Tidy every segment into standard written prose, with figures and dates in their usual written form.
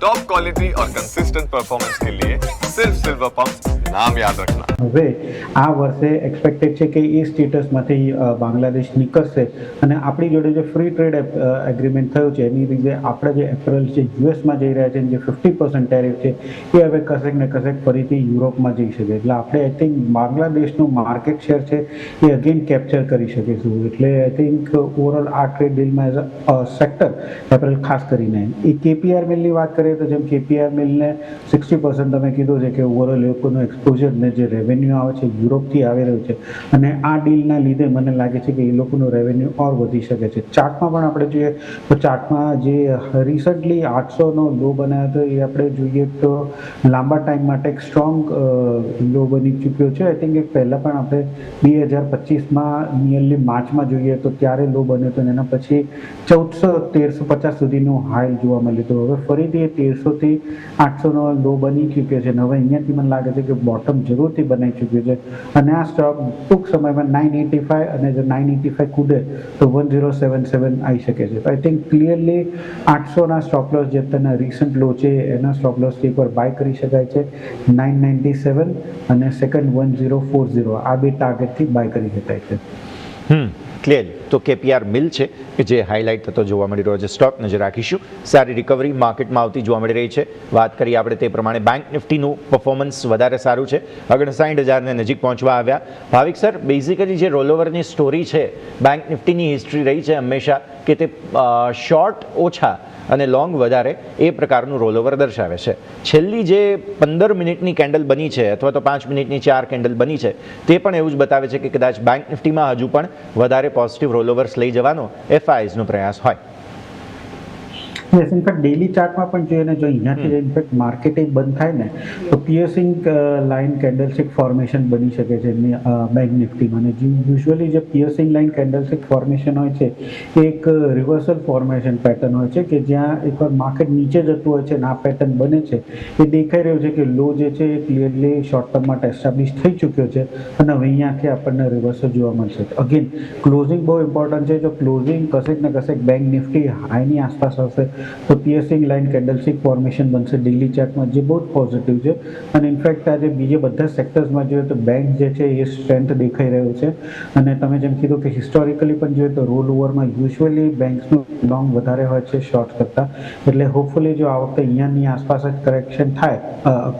Top quality और consistent performance के लिए सिर्फ सिल्वर पंप नाम याद रखना। હવે આ વર્ષે એક્સપેક્ટેડ છે કે એ સ્ટેટસમાંથી બાંગ્લાદેશ નીકળશે અને આપણી જોડે જે ફ્રી ટ્રેડ એગ્રીમેન્ટ થયું છે એની લીધે આપણે જે એપ્રિલ છે યુએસમાં જઈ રહ્યા છે જે 50% ટેરિફ છે એ હવે કશેક ને કશેક ફરીથી યુરોપમાં જઈ શકે એટલે આપણે આઈ થિંક બાંગ્લાદેશનું માર્કેટ શેર છે એ અગેન કેપ્ચર કરી શકીશું એટલે આઈ થિંક ઓવરઓલ આ ટ્રેડ ડીલમાં એઝ અ સેક્ટર એપ્રિલ ખાસ કરીને એ કેપીઆર મિલની વાત કરીએ તો જેમ કેપીઆર મિલને 60% તમે કીધું છે કે ઓવરઓલ એ લોકોનું એક્સપોઝર ને જે રેવન્યુ આવે છે યુરોપથી આવી રહ્યું છે અને આ ડીલના લીધે મને લાગે છે કે એ લોકોનું રેવન્યુ ઓર વધી શકે છે ચાર્ટમાં પણ આપણે જોઈએ તો ચાર્ટમાં જે રિસન્ટલી 800નો લો બનાવ્યો હતો એ આપણે જોઈએ તો લાંબા ટાઈમ માટે એક સ્ટ્રોંગ લો બની ચૂક્યો છે આઈ થિંક એક પહેલાં પણ આપણે 2025માં નિયરલી માર્ચમાં જોઈએ તો ત્યારે લો બન્યો હતો અને એના પછી 1450 સુધીનું હાઈ જોવા મળ્યું હતું હવે ફરીથી એ 1300થી 800નો લો બની ચૂક્યો છે અને હવે અહીંયાથી મને લાગે છે કે બોટમ જરૂરથી બનાવી ચૂક્યું છે અને આ સ્ટોક ટૂંક સમયમાં 985 અને જો 985 કૂદે તો 1077 આવી શકે છે તો આઈ થિંક ક્લિયરલી 800ના સ્ટોપ લોસ જે અત્યારના રિસન્ટ લો છે એના સ્ટોપ લોસથી એકવાર બાય કરી શકાય છે 997 અને સેકન્ડ 1040 આ બે ટાર્ગેટથી બાય કરી શકાય છે ક્લિયર તો કેપીઆર મિલ છે કે જે હાઇલાઇટ થતો જોવા મળી રહ્યો છે સ્ટોક નજર રાખીશું સારી રિકવરી માર્કેટમાં આવતી જોવા મળી રહી છે વાત કરીએ આપણે તે પ્રમાણે બેંક નિફ્ટીનું પરફોર્મન્સ વધારે સારું છે 59,000ને નજીક પહોંચવા આવ્યા ભાવિક સર બેઝિકલી જે રોલઓવરની સ્ટોરી છે બેંક નિફ્ટીની હિસ્ટ્રી રહી છે હંમેશા કે તે શોર્ટ ઓછા અને લોંગ વધારે એ પ્રકારનું રોલઓવર દર્શાવે છે છેલ્લી જે 15 મિનિટની કેન્ડલ બની છે અથવા તો 5 મિનિટની 4 કેન્ડલ બની છે તે પણ એવું જ બતાવે છે કે કદાચ બેંક નિફ્ટીમાં હજુ પણ વધારે પોઝિટિવ રોલઓવર્સ લઈ જવાનો એફઆઈઝનો પ્રયાસ હોય યસ ઇનફેક્ટ ડેલી ચાર્ટમાં પણ જોઈએ ને જો અહીંયાથી ઇનફેક્ટ માર્કેટ બંધ થાય ને તો પિયર્સિંગ લાઇન કેન્ડલસ્ટિક ફોર્મેશન બની શકે છે બેંક નિફ્ટીમાં અને યુઝ્યુઅલી જે પિયર્સિંગ લાઇન કેન્ડલસ્ટિક ફોર્મેશન હોય છે એ એક રિવર્સલ ફોર્મેશન પેટર્ન હોય છે કે જ્યાં એકવાર માર્કેટ નીચે જતું હોય છે અને આ પેટર્ન બને છે એ દેખાઈ રહ્યું છે કે લો જે છે એ ક્લિયરલી શોર્ટ ટર્મ માટે એસ્ટાબ્લિશ થઈ ચૂક્યો છે અને હવે અહીંયાથી આપણને રિવર્સલ જોવા મળશે અગેન ક્લોઝિંગ બહુ ઇમ્પોર્ટન્ટ છે જો ક્લોઝિંગ કશેક ને કશેક બેંક નિફ્ટી હાઈની આસપાસ હશે તો પિયર્સિંગ લાઇન કેન્ડલસ્ટિક ફોર્મેશન બનશે ડેલી ચાર્ટમાં જે બહુ જ પોઝિટિવ છે અને ઇનફેક્ટ આજે બીજા બધા સેક્ટર્સમાં જોઈએ તો બેંક જે છે એ સ્ટ્રેન્થ દેખાઈ રહ્યું છે અને તમે જેમ કીધું કે હિસ્ટોરિકલી પણ જોઈએ તો રોલ ઓવરમાં યુઝ્યુઅલી બેંક્સનું લોંગ વધારે હોય છે શોર્ટ કરતાં એટલે હોપફુલી જો આ વખતે અહીંયાની આસપાસ જ કરેક્શન થાય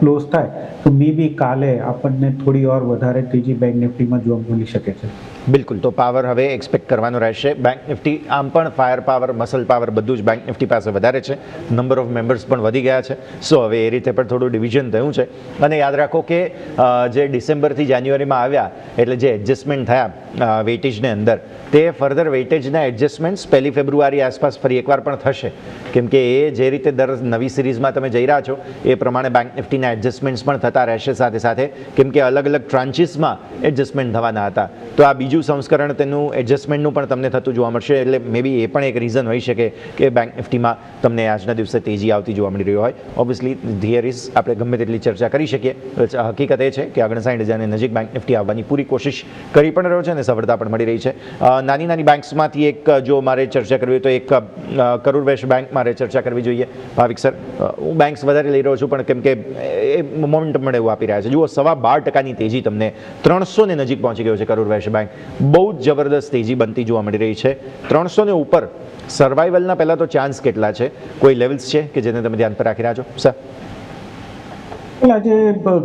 ક્લોઝ થાય તો મે બી કાલે આપણને થોડી ઓર વધારે તેજી બેંક નિફ્ટીમાં જોવા મળી શકે છે બિલકુલ તો પાવર હવે એક્સપેક્ટ કરવાનો રહેશે બેંક નિફ્ટી આમ પણ ફાયર પાવર મસલ પાવર બધું જ બેંક નિફ્ટી પાસે વધારે છે નંબર ઓફ મેમ્બર્સ પણ વધી ગયા છે સો હવે એ રીતે પણ થોડું ડિવિઝન થયું છે અને યાદ રાખો કે જે ડિસેમ્બરથી જાન્યુઆરીમાં આવ્યા એટલે જે એડજસ્ટમેન્ટ થયા વેટેજને અંદર તે ફર્ધર વેટેજના એડજસ્ટમેન્ટ્સ 1 ફેબ્રુઆરી આસપાસ ફરી એકવાર પણ થશે કેમ કે એ જે રીતે દર નવી સિરીઝમાં તમે જઈ રહ્યા છો એ પ્રમાણે બેંક નિફ્ટીના એડજસ્ટમેન્ટ્સ પણ થતા રહેશે સાથે સાથે કેમ કે અલગ અલગ ટ્રાન્ચીસમાં એડજસ્ટમેન્ટ થવાના હતા તો આ બીજું સંસ્કરણ તેનું એડજસ્ટમેન્ટનું પણ તમને થતું જોવા મળશે એટલે મે બી એ પણ એક રીઝન હોઈ શકે કે બેંક નિફ્ટીમાં તમને આજના દિવસે તેજી આવતી જોવા મળી રહી હોય ઓબ્વિયસલી થિયરીઝ આપણે ગમે તેટલી ચર્ચા કરી શકીએ હકીકત એ છે કે 59,000ની નજીક બેંક નિફ્ટી આવવાની પૂરી કોશિશ કરી પણ રહ્યો છે અને સફળતા પણ મળી રહી છે નાની નાની બેંક્સમાંથી એક જો મારે ચર્ચા કરવી હોય તો એક કરુર વૈશ્ય બેંક મારે ચર્ચા કરવી જોઈએ ભાવિક સર હું બેંક્સ વધારે લઈ રહ્યો છું પણ કેમ કે એ મોમેન્ટમ પણ એવું આપી રહ્યા છે જુઓ 12.5%ની તેજી તમને 300 ને નજીક પહોંચી ગયો છે કરુર વૈશ્ય બેંક બહુ જ જબરદસ્ત તેજી બનતી જોવા મળી રહી છે 300 ને ઉપર સર્વાઈવલના પહેલાં તો ચાન્સ કેટલા છે કોઈ લેવલ્સ છે કે જેને તમે ધ્યાન પર રાખી રહ્યા છો સર આજે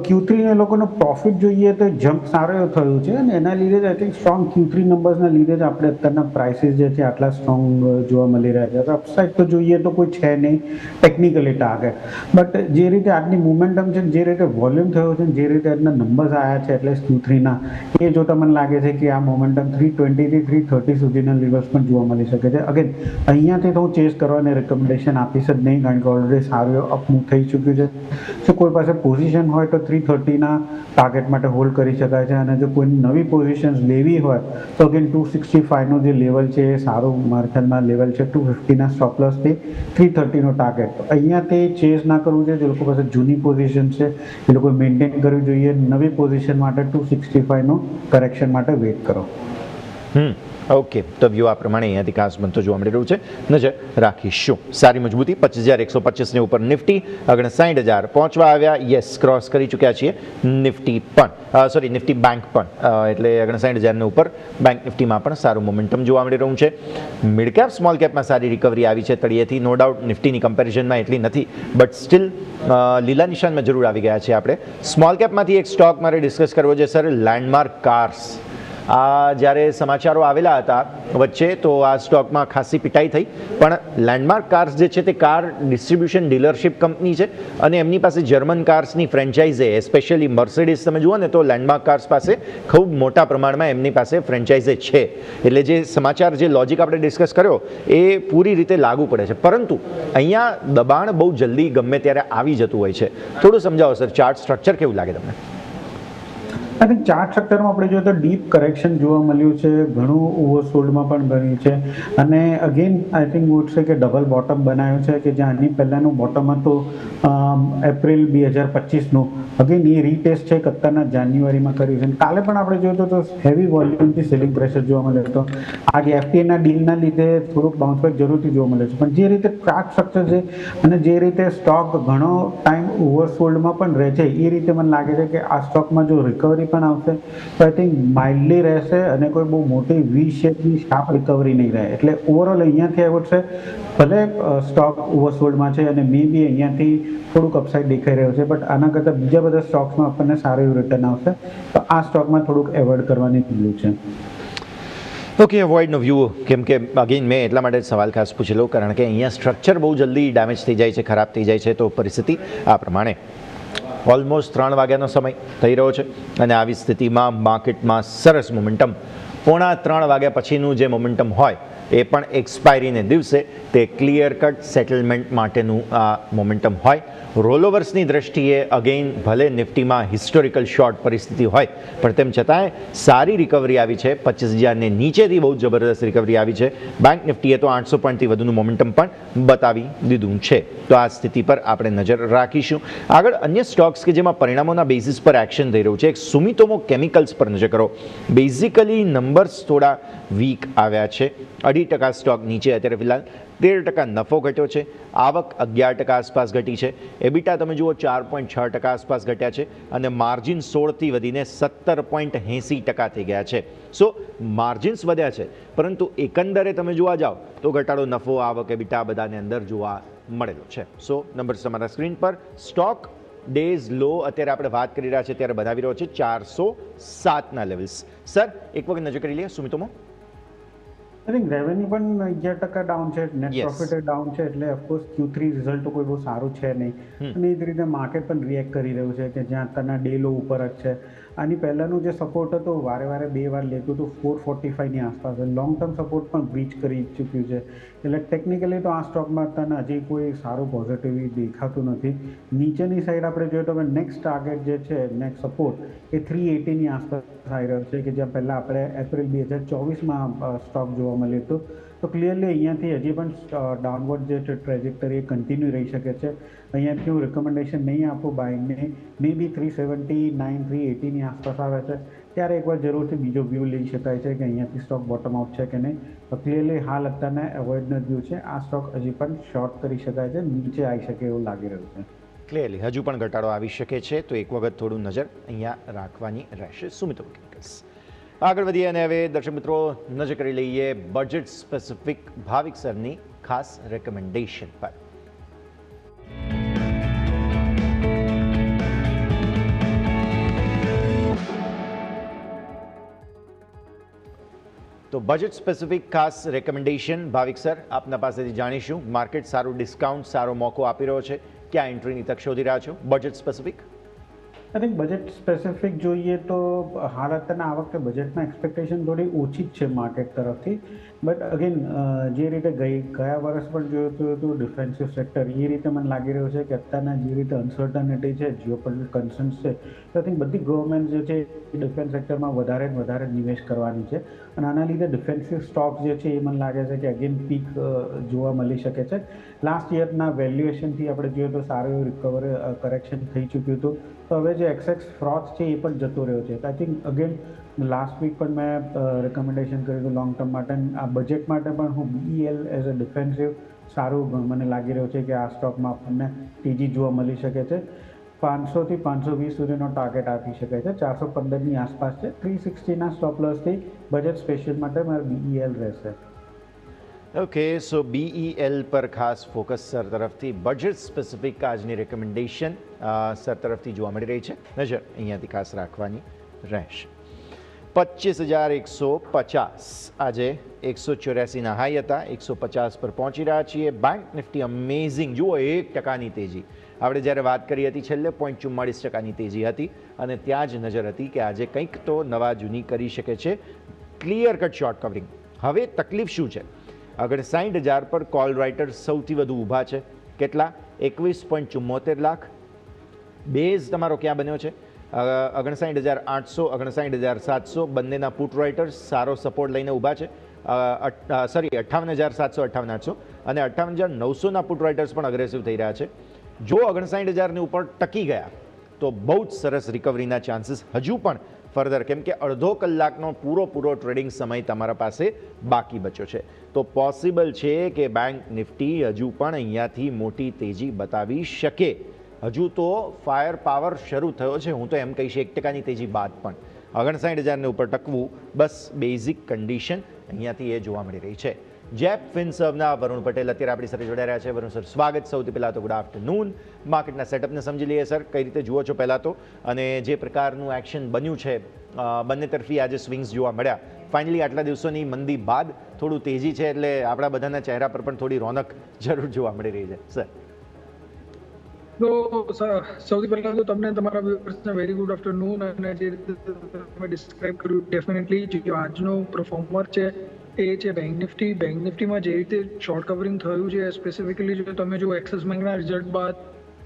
Q3 લોકોનો પ્રોફિટ જોઈએ તો જમ્પ સારો એવો થયો છે અને એના લીધે જ આઈ થિંક સ્ટ્રોંગ Q3 નંબર્સના લીધે જ આપણે અત્યારના પ્રાઇસીસ જે છે આટલા સ્ટ્રોંગ જોવા મળી રહ્યા છે અપસાઇડ તો જોઈએ તો કોઈ છે નહીં ટેકનિકલી ટાર્ગેટ બટ જે રીતે આજની મોમેન્ટમ છે જે રીતે વોલ્યુમ થયો છે જે રીતે આજના નંબર્સ આવ્યા છે એટલે Q3ના એ જોતા મને લાગે છે કે આ મોમેન્ટમ 320 થી 330 સુધીના લેવલ્સ પણ જોવા મળી શકે છે અગેન અહીંયાથી તો હું ચેસ કરવાની રેકમેન્ડેશન આપીશ જ નહીં કારણ કે ઓલરેડી સારું એવું અપ મૂવ થઈ ચૂક્યું છે સો કોઈ પાસે પોઝિશન હોય તો 330ના ટાર્ગેટ માટે હોલ્ડ કરી શકાય છે અને જો કોઈ નવી પોઝિશન્સ લેવી હોય તો અગેન 265નું જે લેવલ છે એ સારું મારા ખ્યાલમાં લેવલ છે 250ના સ્ટોપ લોસથી 330નો ટાર્ગેટ અહીંયાથી ચેસ ના કરવું જોઈએ જે લોકો પાસે જૂની પોઝિશન છે એ લોકો મેન્ટેન કરવી જોઈએ નવી પોઝિશન માટે 265નું કરેક્શન માટે વેઇટ કરો ઓકે, તો વ્યૂ આ પ્રમાણે અહીંયાથી ખાસ બનતો જોવા મળી રહ્યું છે, નજર રાખીશું. સારી મજબૂતી 25,125 ની ઉપર નિફ્ટી 59,000 પહોંચવા આવ્યા. યસ, ક્રોસ કરી ચૂક્યા છીએ નિફ્ટી પણ, નિફ્ટી બેંક પણ, એટલે 59,000 ની ઉપર બેંક નિફ્ટીમાં પણ સારું મોમેન્ટમ જોવા મળી રહ્યું છે. મિડ કેપ સ્મોલ કેપમાં સારી રિકવરી આવી છે તળિયેથી, નો ડાઉટ નિફ્ટીની કમ્પેરિઝનમાં એટલી નથી, બટ સ્ટીલ લીલા નિશાનમાં જરૂર આવી ગયા છે. આપણે સ્મોલ કેપમાંથી એક સ્ટોક મારે ડિસ્કસ કરવો છે સર, લેન્ડમાર્ક કાર્સ. આ જ્યારે સમાચારો આવેલા હતા વચ્ચે તો આ સ્ટોકમાં ખાસી પિટાઈ થઈ, પણ લેન્ડમાર્ક કાર્સ જે છે તે કાર ડિસ્ટ્રીબ્યુશન ડીલરશીપ કંપની છે અને એમની પાસે જર્મન કાર્સની ફ્રેન્ચાઇઝે, એસ્પેશિયલી મર્સિડીઝ તમે જુઓ ને તો લેન્ડમાર્ક કાર્સ પાસે ખૂબ મોટા પ્રમાણમાં એમની પાસે ફ્રેન્ચાઇઝે છે. એટલે જે સમાચાર, જે લોજિક આપણે ડિસ્કસ કર્યો એ પૂરી રીતે લાગુ પડે છે, પરંતુ અહીંયા દબાણ બહુ જલ્દી ગમે ત્યારે આવી જતું હોય છે. થોડું સમજાવો સર, ચાર્ટ સ્ટ્રક્ચર કેવું લાગે તમને? આઈ થિંક ચાર્ટ સેક્ટરમાં આપણે જોઈએ તો ડીપ કરેક્શન જોવા મળ્યું છે, ઘણું ઓવરસોલ્ડમાં પણ બન્યું છે, અને અગેન આઈ થિંક વુડ છે કે ડબલ બોટમ બનાવ્યું છે, કે જ્યાં આની પહેલાંનું બોટમ હતું એપ્રિલ 2025નું, અગેન એ રીટેસ્ટ છે અત્યારના જાન્યુઆરીમાં કર્યું છે. કાલે પણ આપણે જોયું તો હેવી વોલ્યુમથી સેલિંગ પ્રેશર જોવા મળ્યો હતો. આજે એફટીએના ડીલના લીધે થોડુંક બાઉન્સબેક જરૂરથી જોવા મળે છે, પણ જે રીતે ચાર્ટ સ્ટ્રક્ચર છે અને જે રીતે સ્ટોક ઘણો ટાઈમ ઓવરસોલ્ડમાં પણ રહે છે, એ રીતે મને લાગે છે કે આ સ્ટોકમાં જો રિકવરી પણ આવશે તો આઈ થિંક માઇલ્ડલી રહેશે અને કોઈ બહુ મોટી વી શેપની શાર્પ રિકવરી નહીં રહે. એટલે ઓવરઓલ અહીંયાથી આવ્યું છે, ભલે સ્ટોક ઓવરસોલ્ડમાં છે અને મે બી અહીંયાથી થોડુંક અપસાઇડ દેખાઈ રહ્યું છે, બટ આના કરતાં બીજા બધા સ્ટોક્સમાં આપણને સારું એવું રિટર્ન આવશે, તો આ સ્ટોકમાં થોડુંક એવોઇડ કરવાની જરૂર છે. ઓકે, અવોઇડનો વ્યૂ, કેમ કે અગેન મેં એટલા માટે સવાલ ખાસ પૂછેલો કારણ કે અહીંયા સ્ટ્રક્ચર બહુ જલ્દી ડેમેજ થઈ જાય છે, ખરાબ થઈ જાય છે, તો પરિસ્થિતિ આ પ્રમાણે. ઓલમોસ્ટ 3 વાગ્યાનો સમય થઈ રહ્યો છે અને આવી સ્થિતિમાં માર્કેટમાં સરસ મોમેન્ટમ, 2:45 વાગ્યા પછીનું જે મોમેન્ટમ હોય એ પણ એક્સપાયરીને દિવસે તે ક્લિયર કટ સેટલમેન્ટ માટેનું આ મોમેન્ટમ હોય. રોલઓવર્સની દ્રષ્ટિએ અગેઇન ભલે નિફ્ટીમાં હિસ્ટોરિકલ શોર્ટ પરિસ્થિતિ હોય, પણ તેમ છતાંય સારી રિકવરી આવી છે. 25,000ને નીચેથી બહુ જબરદસ્ત રિકવરી આવી છે. બેંક નિફ્ટીએ તો 800 પોઈન્ટથી વધુનું મોમેન્ટમ પણ બતાવી દીધું છે. તો આ સ્થિતિ પર આપણે નજર રાખીશું. આગળ અન્ય સ્ટોક્સ કે જેમાં પરિણામોના બેઝિસ પર એક્શન થઈ રહ્યું છે, એક સુમિતોમો કેમિકલ્સ પર નજર કરો. બેઝિકલી નંબર્સ થોડા વીક આવ્યા છે, 2.5% સ્ટોક નીચે અત્યારે ફિલહાલ, 13% નફો ઘટ્યો છે, આવક 11% આસપાસ ઘટી છે, એબિટા તમે જુઓ 4.6% આસપાસ ઘટ્યા છે અને માર્જિન 16થી વધીને 17.80% થઈ ગયા છે. સો માર્જિન્સ વધ્યા છે, પરંતુ એકંદરે તમે જોવા જાઓ તો ઘટાડો નફો, આવક, એબિટા બધાને અંદર જોવા મળેલો છે. સો નંબર્સ તમારા સ્ક્રીન પર. સ્ટોક ડેઝ લો અત્યારે આપણે વાત કરી રહ્યા છીએ ત્યારે બનાવી રહ્યો છે 407ના લેવલ્સ. સર એક વખત નજર કરી લઈએ સુમિતોમો. આઈ થિંક રેવન્યુ પણ 11% ડાઉન છે, નેટ Yes. પ્રોફિટ ડાઉન છે, એટલે ઓફકોર્સ Q3 રિઝલ્ટ તો કોઈ બહુ સારું છે નહીં, અને એ જ રીતે માર્કેટ પણ રિએક્ટ કરી રહ્યું છે કે જ્યાં અત્યારના ડે લો ઉપર જ છે. આની પહેલાંનું જે સપોર્ટ હતો વારે વારે 2 વાર લેતું હતું 445ની આસપાસ, લોંગ ટર્મ સપોર્ટ પણ બ્રીચ કરી ચૂક્યું છે. એટલે ટેકનિકલી તો આ સ્ટોકમાં અત્યારે હજી કોઈ સારું પોઝિટિવ દેખાતું નથી. નીચેની સાઈડ આપણે જોઈએ તો નેક્સ્ટ ટાર્ગેટ જે છે, નેક્સ્ટ સપોર્ટ એ 380ની આસપાસ આવી રહ્યો છે, કે જ્યાં પહેલાં આપણે એપ્રિલ 2024માં સ્ટોક જોવા મળ્યું હતું. તો ક્લિયરલી અહીંયાથી હજી પણ ડાઉનવર્ડ જે છે ટ્રેજેક્ટરી એ કન્ટિન્યુ રહી શકે છે. અહીંયાથી હું રિકમેન્ડેશન નહીં આપું બાઇંગને, મે બી 379, 380ની આસપાસ આવે છે ત્યારે એકવાર જરૂરથી બીજો વ્યૂ લઈ શકાય છે કે અહીંયાથી સ્ટોક બોટમ આઉટ છે કે નહીં. તો ક્લિયરલી હાલ અત્યારના એવોઇડનો વ્યૂ છે, આ સ્ટોક હજી પણ શોર્ટ કરી શકાય છે, નીચે આવી શકે એવું લાગી રહ્યું છે. ક્લિયરલી હજુ પણ ઘટાડો આવી શકે છે, તો એક વખત થોડું નજર અહીંયા રાખવાની રહેશે સુમિતોમો કેમિકલ્સ. આગળ વધીએ અને હવે દર્શક મિત્રો નજર કરી લઈએ બજેટ સ્પેસિફિક ભાવિક સરની ખાસ રેકમેન્ડેશન પર. તો બજેટ સ્પેસિફિક ખાસ રેકમેન્ડેશન ભાવિક સર આપના પાસેથી જાણીશું. માર્કેટ સારું ડિસ્કાઉન્ટ, સારો મોકો આપી રહ્યો છે, ક્યાં એન્ટ્રીની તક શોધી રહ્યા છો budget specific? I think budget specific જોઈએ તો હાલ અત્યારના આ વખતે બજેટમાં એક્સપેક્ટેશન થોડી ઓછી જ છે માર્કેટ તરફથી, બટ અગેન જે રીતે ગયા વર્ષ પણ જોયું હતું ડિફેન્સિવ સેક્ટર, એ રીતે મને લાગી રહ્યું છે કે અત્યારના જે રીતે અનસર્ટનિટી છે, જીઓપોલિટિકલ કન્સર્ન્સ છે, તો આઈ થિંક બધી ગવર્મેન્ટ જે છે એ ડિફેન્સ સેક્ટરમાં વધારે ને વધારે નિવેશ કરવાની છે. અને આના લીધે ડિફેન્સિવ સ્ટોક જે છે એ મને લાગે છે કે અગેન પીક જોવા મળી શકે છે. લાસ્ટ યરના વેલ્યુએશનથી આપણે જોઈએ તો સારું એવું રિકવર કરેક્શન થઈ ચૂક્યું હતું. તો હવે જે એક્સેસ ફ્રોથ છે એ પણ જતો રહ્યો છે. I think again last week પણ મેં રેકમેન્ડેશન કર્યું હતું લોંગ ટર્મ માટે. આ બજેટ માટે પણ હું BEL એઝ અ ડિફેન્સિવ સારું મને લાગી રહ્યું છે કે આ સ્ટોકમાં આપણને તેજી જોવા મળી શકે છે. 500 થી 520 સુધીનો ટાર્ગેટ આપી શકાય છે. 415ની આસપાસ છે. 360ના સ્ટોપ લોસથી બજેટ સ્પેશિયલ માટે મારે BEL રહેશે. ઓકે, સો BEL પર ખાસ ફોકસ સર તરફથી બજેટ સ્પેસિફિક આજની રેકમેન્ડેશન સર તરફથી જોવા મળી રહી છે. નજર અહીંયાથી ખાસ રાખવાની રહેશે. 25,150 આજે 184ના હાઈ હતા, 150 પર પહોંચી રહ્યા છીએ. બેંક નિફ્ટી અમેઝિંગ જુઓ, 1%ની તેજી. આપણે જ્યારે વાત કરી હતી છેલ્લે 0.44%ની તેજી હતી અને ત્યાં જ નજર હતી કે આજે કંઈક તો નવા જૂની કરી શકે છે. Clear cut short covering. હવે તકલીફ શું છે? આગળ 60,000 પર કોલ રાઇટર્સ સૌથી વધુ ઊભા છે. કેટલા? 21.74 લાખ. બેઝ તમારો ક્યાં બન્યો છે? 59,800, 59,700 બંનેના પુટ રાઇટર્સ સારો સપોર્ટ લઈને ઊભા છે. 58,700, 58,800 અને 58,900ના પુટ રાઇટર્સ પણ અગ્રેસિવ થઈ રહ્યા છે. જો 59,000ની ઉપર ટકી ગયા તો બહુ જ સરસ રિકવરીના ચાન્સીસ હજુ પણ ફર્ધર, કેમ કે અડધો કલાકનો પૂરો ટ્રેડિંગ સમય તમારા પાસે બાકી બચ્યો છે. તો પોસિબલ છે કે બેંક નિફ્ટી હજુ પણ અહીંયાથી મોટી તેજી બતાવી શકે. હજુ તો ફાયર પાવર શરૂ થયો છે. હું તો એમ કહીશ 1%ની તેજી બાદ પણ 59,000ની ઉપર ટકવું બસ બેઝિક કન્ડિશન અહીંયાથી એ જોવા મળી રહી છે. જેપ ફિનસર્વના વરુણ પટેલ અત્યારે આપણી સાથે જોડાઈ રહ્યા છે. વરુણ સર, સ્વાગત. સૌથી પહેલાં તો ગુડ આફ્ટરનૂન. માર્કેટના સેટઅપને સમજી લઈએ સર, કઈ રીતે જુઓ છો પહેલાં તો, અને જે પ્રકારનું એક્શન બન્યું છે બંને તરફી આજે સ્વિંગ્સ જોવા મળ્યા. ફાઇનલી આટલા દિવસોની મંદી બાદ થોડું તેજી છે એટલે આપણા બધાના ચહેરા પર પણ થોડી રોનક જરૂર જોવા મળી રહી છે સર. તો સૌથી પહેલાં તો તમને તમારા વ્યુઅર્સને વેરી ગુડ આફ્ટરનૂન. અને જે રીતે તમે ડિસ્ક્રાઇબ કર્યું ડેફિનેટલી જે આજનો પરફોર્મર છે એ છે બેંક નિફ્ટી. બેંક નિફ્ટીમાં જે રીતે શોર્ટ કવરિંગ થયું છે, સ્પેસિફિકલી જો તમે જો એક્સિસ બેંકના રિઝલ્ટ બાદ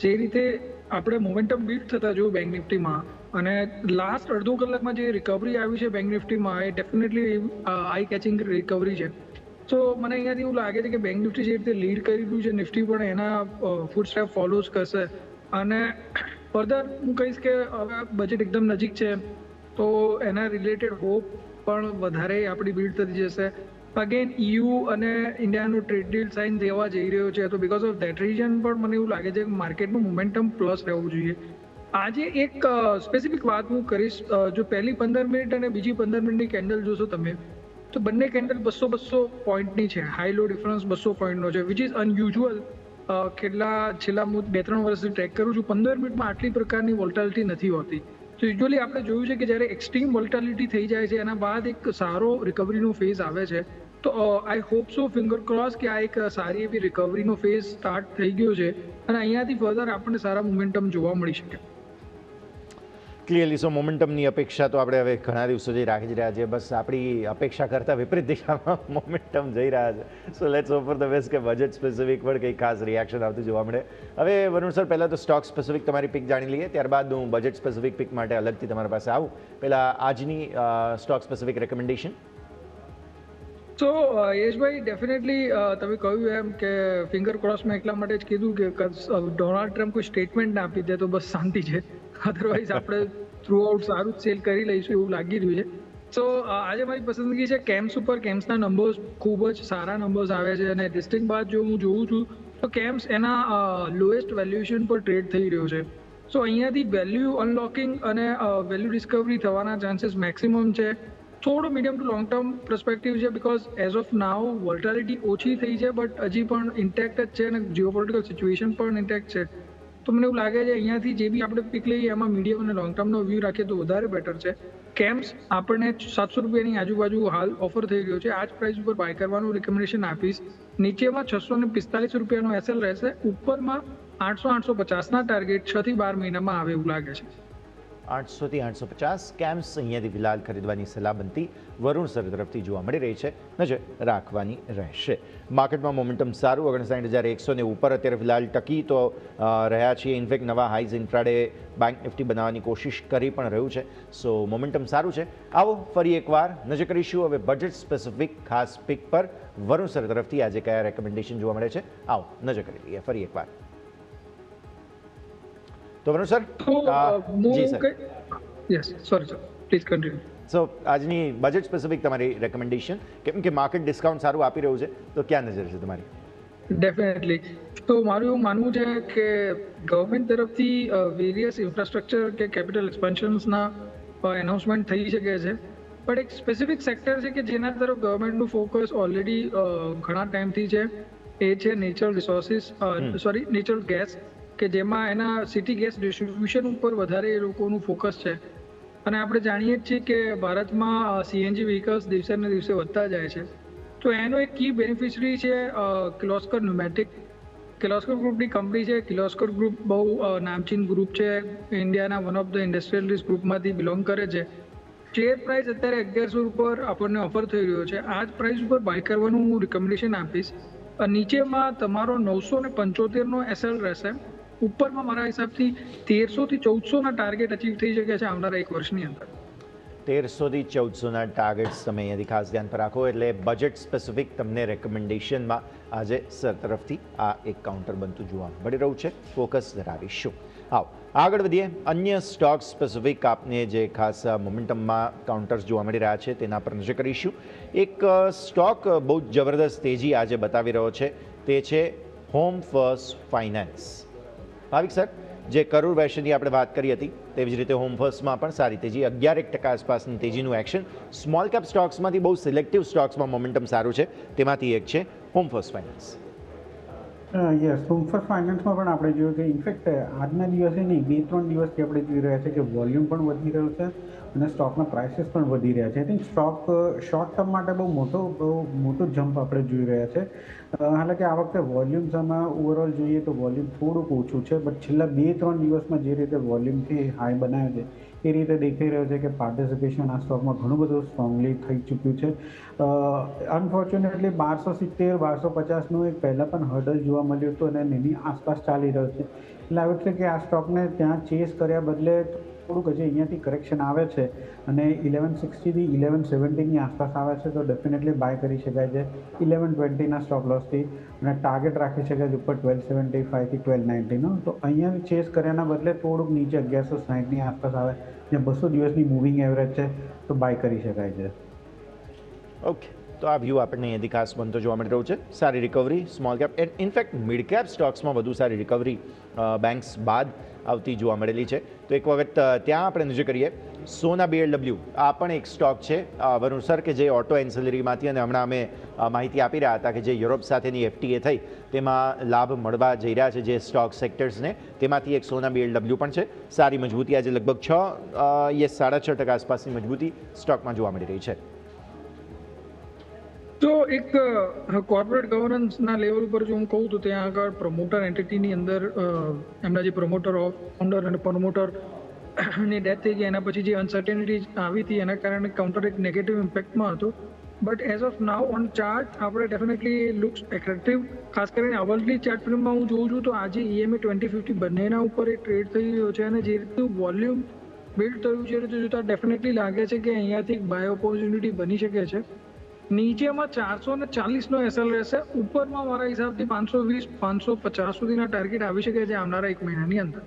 જે રીતે આપણે મોમેન્ટમ બીટ થતા જો બેંક નિફ્ટીમાં, અને લાસ્ટ અડધો કલાકમાં જે રિકવરી આવી છે બેંક નિફ્ટીમાં એ ડેફિનેટલી આઈ કેચિંગ રિકવરી છે. તો મને અહીંયાથી એવું લાગે છે કે બેંક નિફ્ટી જે રીતે લીડ કરી રહ્યું છે, નિફ્ટી પણ એના ફૂડ સ્ટેપ ફોલોઝ કરશે. અને ફર્ધર હું કહીશ કે હવે બજેટ એકદમ નજીક છે તો એના રિલેટેડ હોપ પણ વધારે આપણી બિલ્ડ થતી જશે. અગેન EU અને ઇન્ડિયાનું ટ્રેડ ડીલ સાઇન દેવા જઈ રહ્યો છે, તો બિકોઝ ઓફ દેટ રીઝન પણ મને એવું લાગે છે કે માર્કેટનું મોમેન્ટમ પ્લસ રહેવું જોઈએ. આજે એક સ્પેસિફિક વાત હું કરીશ. જો પહેલી 15 મિનિટ અને બીજી 15 મિનિટની કેન્ડલ જોશો તમે તો બંને કેન્ડલ 200 પોઈન્ટની છે. હાઈ લો ડિફરન્સ 200 પોઈન્ટનો છે, વિચ ઇઝ અનયુઝ્યુઅલ. છેલ્લા હું 2-3 વર્ષથી ટ્રેક કરું છું, 15 મિનિટમાં આટલી પ્રકારની વોલ્ટાલિટી નથી હોતી. તો યુઝ્યુઅલી આપણે જોયું છે કે જ્યારે એક્સ્ટ્રીમ વોલ્ટાલિટી થઈ જાય છે એના બાદ એક સારો રિકવરીનો ફેઝ આવે છે. તો I hope so, finger cross, કે આ એક સારી એવી રિકવરીનો ફેઝ સ્ટાર્ટ થઈ ગયો છે અને અહીંયાથી ફર્ધર આપણને સારા મોમેન્ટમ જોવા મળી શકે. ક્લિયરલી સો મોમેન્ટમની અપેક્ષા તો આપણે હવે ઘણા દિવસોથી રાખી જ રહ્યા છીએ. બસ આપણી અપેક્ષા કરતાં વિપરીત દિશામાં મોમેન્ટમ જઈ રહ્યા છે. So let's hope for the best કે બજેટ સ્પેસિફિક પણ કંઈ ખાસ રિએક્શન આવતું જોવા મળે. હવે વરુણ સર, પહેલાં તો સ્ટોક સ્પેસિફિક તમારી પિક જાણી લઈએ, ત્યારબાદ હું બજેટ સ્પેસિફિક પિક માટે અલગથી તમારી પાસે આવું. પહેલાં આજની સ્ટોક સ્પેસિફિક રેકમેન્ડેશન. તો યશભાઈ, ડેફિનેટલી તમે કહ્યું એમ કે ફિંગર ક્રોસ મેં એટલા માટે જ કીધું કે ડોનાલ્ડ ટ્રમ્પ કોઈ સ્ટેટમેન્ટ ના આપી દે તો બસ શાંતિ છે. અધરવાઇઝ આપણે થ્રુ આઉટ સારું સેલ કરી લઈશું એવું લાગી રહ્યું છે. તો આજે મારી પસંદગી છે કેમ્સ ઉપર. કેમ્સના નંબર્સ ખૂબ જ સારા નંબર્સ આવે છે અને લિસ્ટિંગ બાદ જો હું જોઉં છું તો કેમ્સ એના લોએસ્ટ વેલ્યુએશન પર ટ્રેડ થઈ રહ્યો છે. સો અહીંયાથી વેલ્યુ અનલોકિંગ અને વેલ્યુ ડિસ્કવરી થવાના ચાન્સીસ મેક્સિમમ છે. થોડો medium two long term perspective છે, બિકોઝ એઝ ઓફ નાઉ વોલ્ટાલિટી ઓછી થઈ છે બટ હજી પણ ઇન્ટેક્ટ જ છે અને જીઓપોલિટિકલ સિચ્યુએશન પણ ઇન્ટેક્ટ છે. તો મને એવું લાગે છે અહીંયાથી જે બી આપણે પિક લઈએ એમાં મીડિયમ અને લોંગ ટર્મનો વ્યૂ રાખીએ તો વધારે બેટર છે. કેમ્સ આપણને 700 રૂપિયાની આજુબાજુ હાલ ઓફર થઈ રહ્યો છે. આ જ પ્રાઇસ ઉપર બાય કરવાનું રિકમેન્ડેશન આપીશ. નીચેમાં 645 રૂપિયાનો એસએલ રહેશે, ઉપરમાં 800-850ના ટાર્ગેટ 6 થી 12 મહિનામાં આવે એવું લાગે છે. 800થી 850 કેમ્સ અહીંયાથી ફિલહાલ ખરીદવાની સલાહ બનતી વરુણ સર તરફથી જોવા મળી રહી છે, નજર રાખવાની રહેશે. માર્કેટમાં મોમેન્ટમ સારું, 59,100 ને ઉપર અત્યારે ફિલહાલ ટકી તો રહ્યા છીએ. ઇનફેક્ટ નવા હાઈઝ ઇન્ફ્રાડે બેંક નિફ્ટી બનાવવાની કોશિશ કરી પણ રહ્યું છે. સો મોમેન્ટમ સારું છે. આવો ફરી એકવાર નજર કરીશું હવે બજેટ સ્પેસિફિક ખાસ પિક પર. વરુણ સર તરફથી આજે કયા રેકમેન્ડેશન જોવા મળે છે, આવો નજર કરી લઈએ ફરી એકવાર. તો વરુણ સર, જી sir, yes sorry sir, please continue. So આજની બજેટ સ્પેસિફિક તમારી રેકમેન્ડેશન, કેમ કે માર્કેટ ડિસ્કાઉન્ટ સારું આપી રહ્યું છે, તો ક્યાં નજર છે તમારી? ડેફિનેટલી. તો મારું એવું માનવું છે કે ગવર્મેન્ટ તરફથી વેરિયસ ઇન્ફ્રાસ્ટ્રક્ચર કે કેપિટલ એક્સપેન્શન્સના એનાઉન્સમેન્ટ થઈ શકે છે, પણ એક સ્પેસિફિક સેક્ટર છે કે જેના તરફ ગવર્મેન્ટનું ફોકસ ઓલરેડી ઘણા ટાઈમથી છે. એ છે નેચરલ રિસોર્સિસ, નેચરલ ગેસ, કે જેમાં એના સિટી ગેસ ડિસ્ટ્રીબ્યુશન ઉપર વધારે એ લોકોનું ફોકસ છે. અને આપણે જાણીએ જ છીએ કે ભારતમાં સીએનજી વ્હીકલ્સ દિવસે ને દિવસે વધતા જાય છે. તો એનો એક કી બેનિફિશરી છે કિર્લોસ્કર ન્યુમેટિક. કિર્લોસ્કર ગ્રુપની કંપની છે. કિર્લોસ્કર ગ્રુપ બહુ નામચીન ગ્રુપ છે, ઇન્ડિયાના વન ઓફ ધ ઇન્ડસ્ટ્રીયલિસ્ટ ગ્રુપમાંથી બિલોંગ કરે છે. શેર પ્રાઇસ અત્યારે 1100 ઉપર આપણને ઓફર થઈ રહ્યો છે. આ જ પ્રાઇસ ઉપર બાય કરવાનું હું રિકમેન્ડેશન આપીશ. નીચેમાં તમારો 975નો એસએલ રહેશે. ઉપરમાં મારા હિસાબથી 1300થી 1400ના ટાર્ગેટ અચીવ થઈ શકે છે આવનારા એક વર્ષની અંદર. 1300થી 1400ના ટાર્ગેટ્સ તમે અહીંયાથી ખાસ ધ્યાન પર રાખો. એટલે બજેટ સ્પેસિફિક તમને રેકમેન્ડેશનમાં આજે સર તરફથી આ એક કાઉન્ટર બનતું જોવા મળી રહ્યું છે. ફોકસ ધરાવીશું. આવો આગળ વધીએ. અન્ય સ્ટોક સ્પેસિફિક આપને જે ખાસ મોમેન્ટમમાં કાઉન્ટર્સ જોવા મળી રહ્યા છે તેના પર નજર કરીશું. એક સ્ટોક બહુ જબરદસ્ત તેજી આજે બતાવી રહ્યો છે, તે છે હોમ ફર્સ્ટ ફાઇનાન્સ. ભાવિક સર, જે કરોડ વેશની આપણે વાત કરી હતી તેવી જ રીતે હોમ ફર્સ્ટમાં પણ સારી તેજી, 11% આસપાસની તેજીનું એક્શન. સ્મોલ કેપ સ્ટોક્સમાંથી બહુ સિલેક્ટિવ સ્ટોક્સમાં મોમેન્ટમ સારું છે, તેમાંથી એક છે Home First Finance. Yes, Home First ફાઇનાન્સમાં પણ આપણે જોયું કે ઇનફેક્ટ આજના દિવસે નહીં, 2-3 દિવસથી આપણે જોઈ રહ્યા છે કે વોલ્યુમ પણ વધી રહ્યો છે અને સ્ટોકના પ્રાઇસીસ પણ વધી રહ્યા છે. I think stock short term માટે બહુ મોટો જમ્પ આપણે જોઈ રહ્યા છે. હાલાંકિ આ વખતે વોલ્યુમ્સમાં ઓવરઓલ જોઈએ તો વોલ્યુમ થોડુંક ઓછું છે, બટ છેલ્લા 2-3 દિવસમાં જે રીતે વોલ્યુમથી હાઈ બનાવ્યો છે એ રીતે દેખાઈ રહ્યો છે કે પાર્ટિસિપેશન આ સ્ટોકમાં ઘણું બધું સ્ટ્રોંગલી થઈ ચૂક્યું છે. અનફોર્ચ્યુનેટલી 1270-1250નું એક પહેલાં પણ હર્ડલ જોવા મળ્યું હતું અને એની આસપાસ ચાલી રહ્યો છે. એટલે આવ્યું છે કે આ સ્ટોકને ત્યાં ચેસ કર્યા બદલે થોડુંક હજી અહીંયાથી કરેક્શન આવે છે અને 1160થી 1170ની આસપાસ આવે છે તો ડેફિનેટલી બાય કરી શકાય છે 1120ના સ્ટોપ લોસથી, અને ટાર્ગેટ રાખી શકાય છે ઉપર 1275થી 1290નો. તો અહીંયાથી ચેસ કર્યાના બદલે થોડુંક નીચે 1160ની આસપાસ આવે, જે 200 દિવસની મૂવિંગ એવરેજ છે, તો બાય કરી શકાય છે. ઓકે, તો આ વ્યૂ આપણને અહીંયાથી ખાસ બનતો જોવા મળી રહ્યું છે. સારી recovery small cap, in fact mid cap સ્ટોક્સમાં વધુ સારી રિકવરી બેંક્સ બાદ આવતી જોવા મળેલી છે. તો એક વખત ત્યાં આપણે નજર કરીએ. સોના BLW આ પણ એક સ્ટોક છે વરુણ સર, કે જે ઓટો એન્સિલરીમાંથી, અને હમણાં અમે માહિતી આપી રહ્યા હતા કે જે યુરોપ સાથેની FTA થઈ તેમાં લાભ મળવા જઈ રહ્યા છે જે સ્ટોક સેક્ટર્સને, તેમાંથી એક સોના BLW પણ છે. સારી મજબૂતી આજે લગભગ 6.5% આસપાસની મજબૂતી સ્ટોકમાં જોવા મળી રહી છે. તો એક કોર્પોરેટ ગવર્નન્સના લેવલ ઉપર જો હું કહું તો ત્યાં આગળ પ્રમોટર એન્ટિટીની અંદર એમના જે પ્રમોટર ઓફ ફાઉન્ડર અને પ્રમોટર ની ડેથ થઈ ગઈ, એના પછી જે અનસર્ટેનિટી આવી હતી એના કારણે કાઉન્ટર એક નેગેટિવ ઇમ્પેક્ટમાં હતું. But as of now on chart આપણે ડેફિનેટલી લુક્સ એટ્રેક્ટિવ. ખાસ કરીને અવર્સલી ચાર્ટ ફ્રેમમાં હું જોઉં છું તો આજે EMA 2050 બંનેના ઉપર એ ટ્રેડ થઈ રહ્યો છે, અને જે રીતનું વોલ્યુમ બિલ્ડ થયું છે તો જોતાં ડેફિનેટલી લાગે છે કે અહીંયાથી એક બાય ઓપોર્ચ્યુનિટી બની શકે છે. નીચેમાં 440નો એસએલ રહેશે. ઉપરમાં મારા હિસાબથી 520-550 સુધીના ટાર્ગેટ આવી શકે છે આવનારા એક મહિનાની અંદર.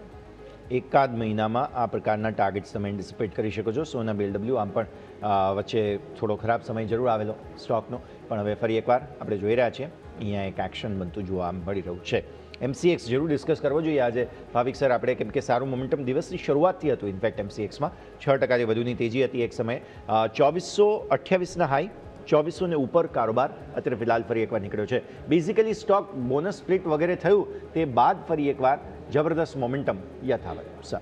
એકાદ મહિનામાં આ પ્રકારના ટાર્ગેટ્સ તમે એન્ટિસિપેટ કરી શકો છો. સોના BLW આમ પણ વચ્ચે થોડો ખરાબ સમય જરૂર આવેલો સ્ટોકનો, પણ હવે ફરી એકવાર આપણે જોઈ રહ્યા છીએ અહીંયા એક એક્શન બનતું જોવા મળી રહ્યું છે. MCX જરૂર ડિસ્કસ કરવો જોઈએ આજે ભાવિક સર આપણે, કેમ કે સારું મોમેન્ટમ દિવસની શરૂઆતથી હતું. ઇનફેક્ટ MCXમાં 6%થી વધુની તેજી હતી એક સમયે. 2428ના હાઈ, 2400 ને ઉપર કારોબાર અત્યારે ફિલહાલ ફરી એકવાર નીકળ્યો છે. બેઝિકલી સ્ટોક બોનસ સ્પ્લિટ વગેરે થયું તે બાદ ફરી એકવાર જબરદસ્ત મોમેન્ટમ યથાવત. સર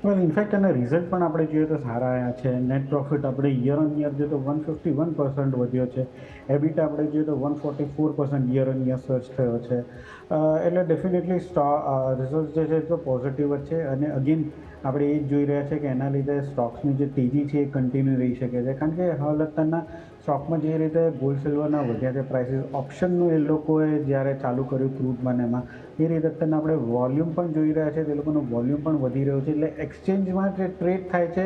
વેલ ઇનફેક્ટ એના રિઝલ્ટ પણ આપણે જોઈએ તો સારા આવ્યા છે. નેટ પ્રોફિટ આપણે યર ઓન યર જોઈએ તો 151% વધ્યો છે. એબિટ આપણે જોઈએ તો 144% યર ઓન યર સર્ચ થયો છે. એટલે ડેફિનેટલી રિઝલ્ટ જે છે તો પોઝિટિવ જ છે. અને અગેન આપણે એ જ જોઈ રહ્યા છે કે એના લીધે સ્ટોક્સની જે તેજી છે એ કન્ટિન્યુ રહી શકે છે. કારણ કે હાલ અત્યારના સ્ટોકમાં જે રીતે ગોલ્ડ સિલ્વરના વધ્યા છે પ્રાઇસીસ, ઓપ્શનનું એ લોકોએ જ્યારે ચાલુ કર્યું ક્રૂડમાં ને એમાં, એ રીતે અત્યારના આપણે વોલ્યુમ પણ જોઈ રહ્યા છે. તે લોકોનું વોલ્યુમ પણ વધી રહ્યું છે. એટલે એક્સચેન્જમાં જે ટ્રેડ થાય છે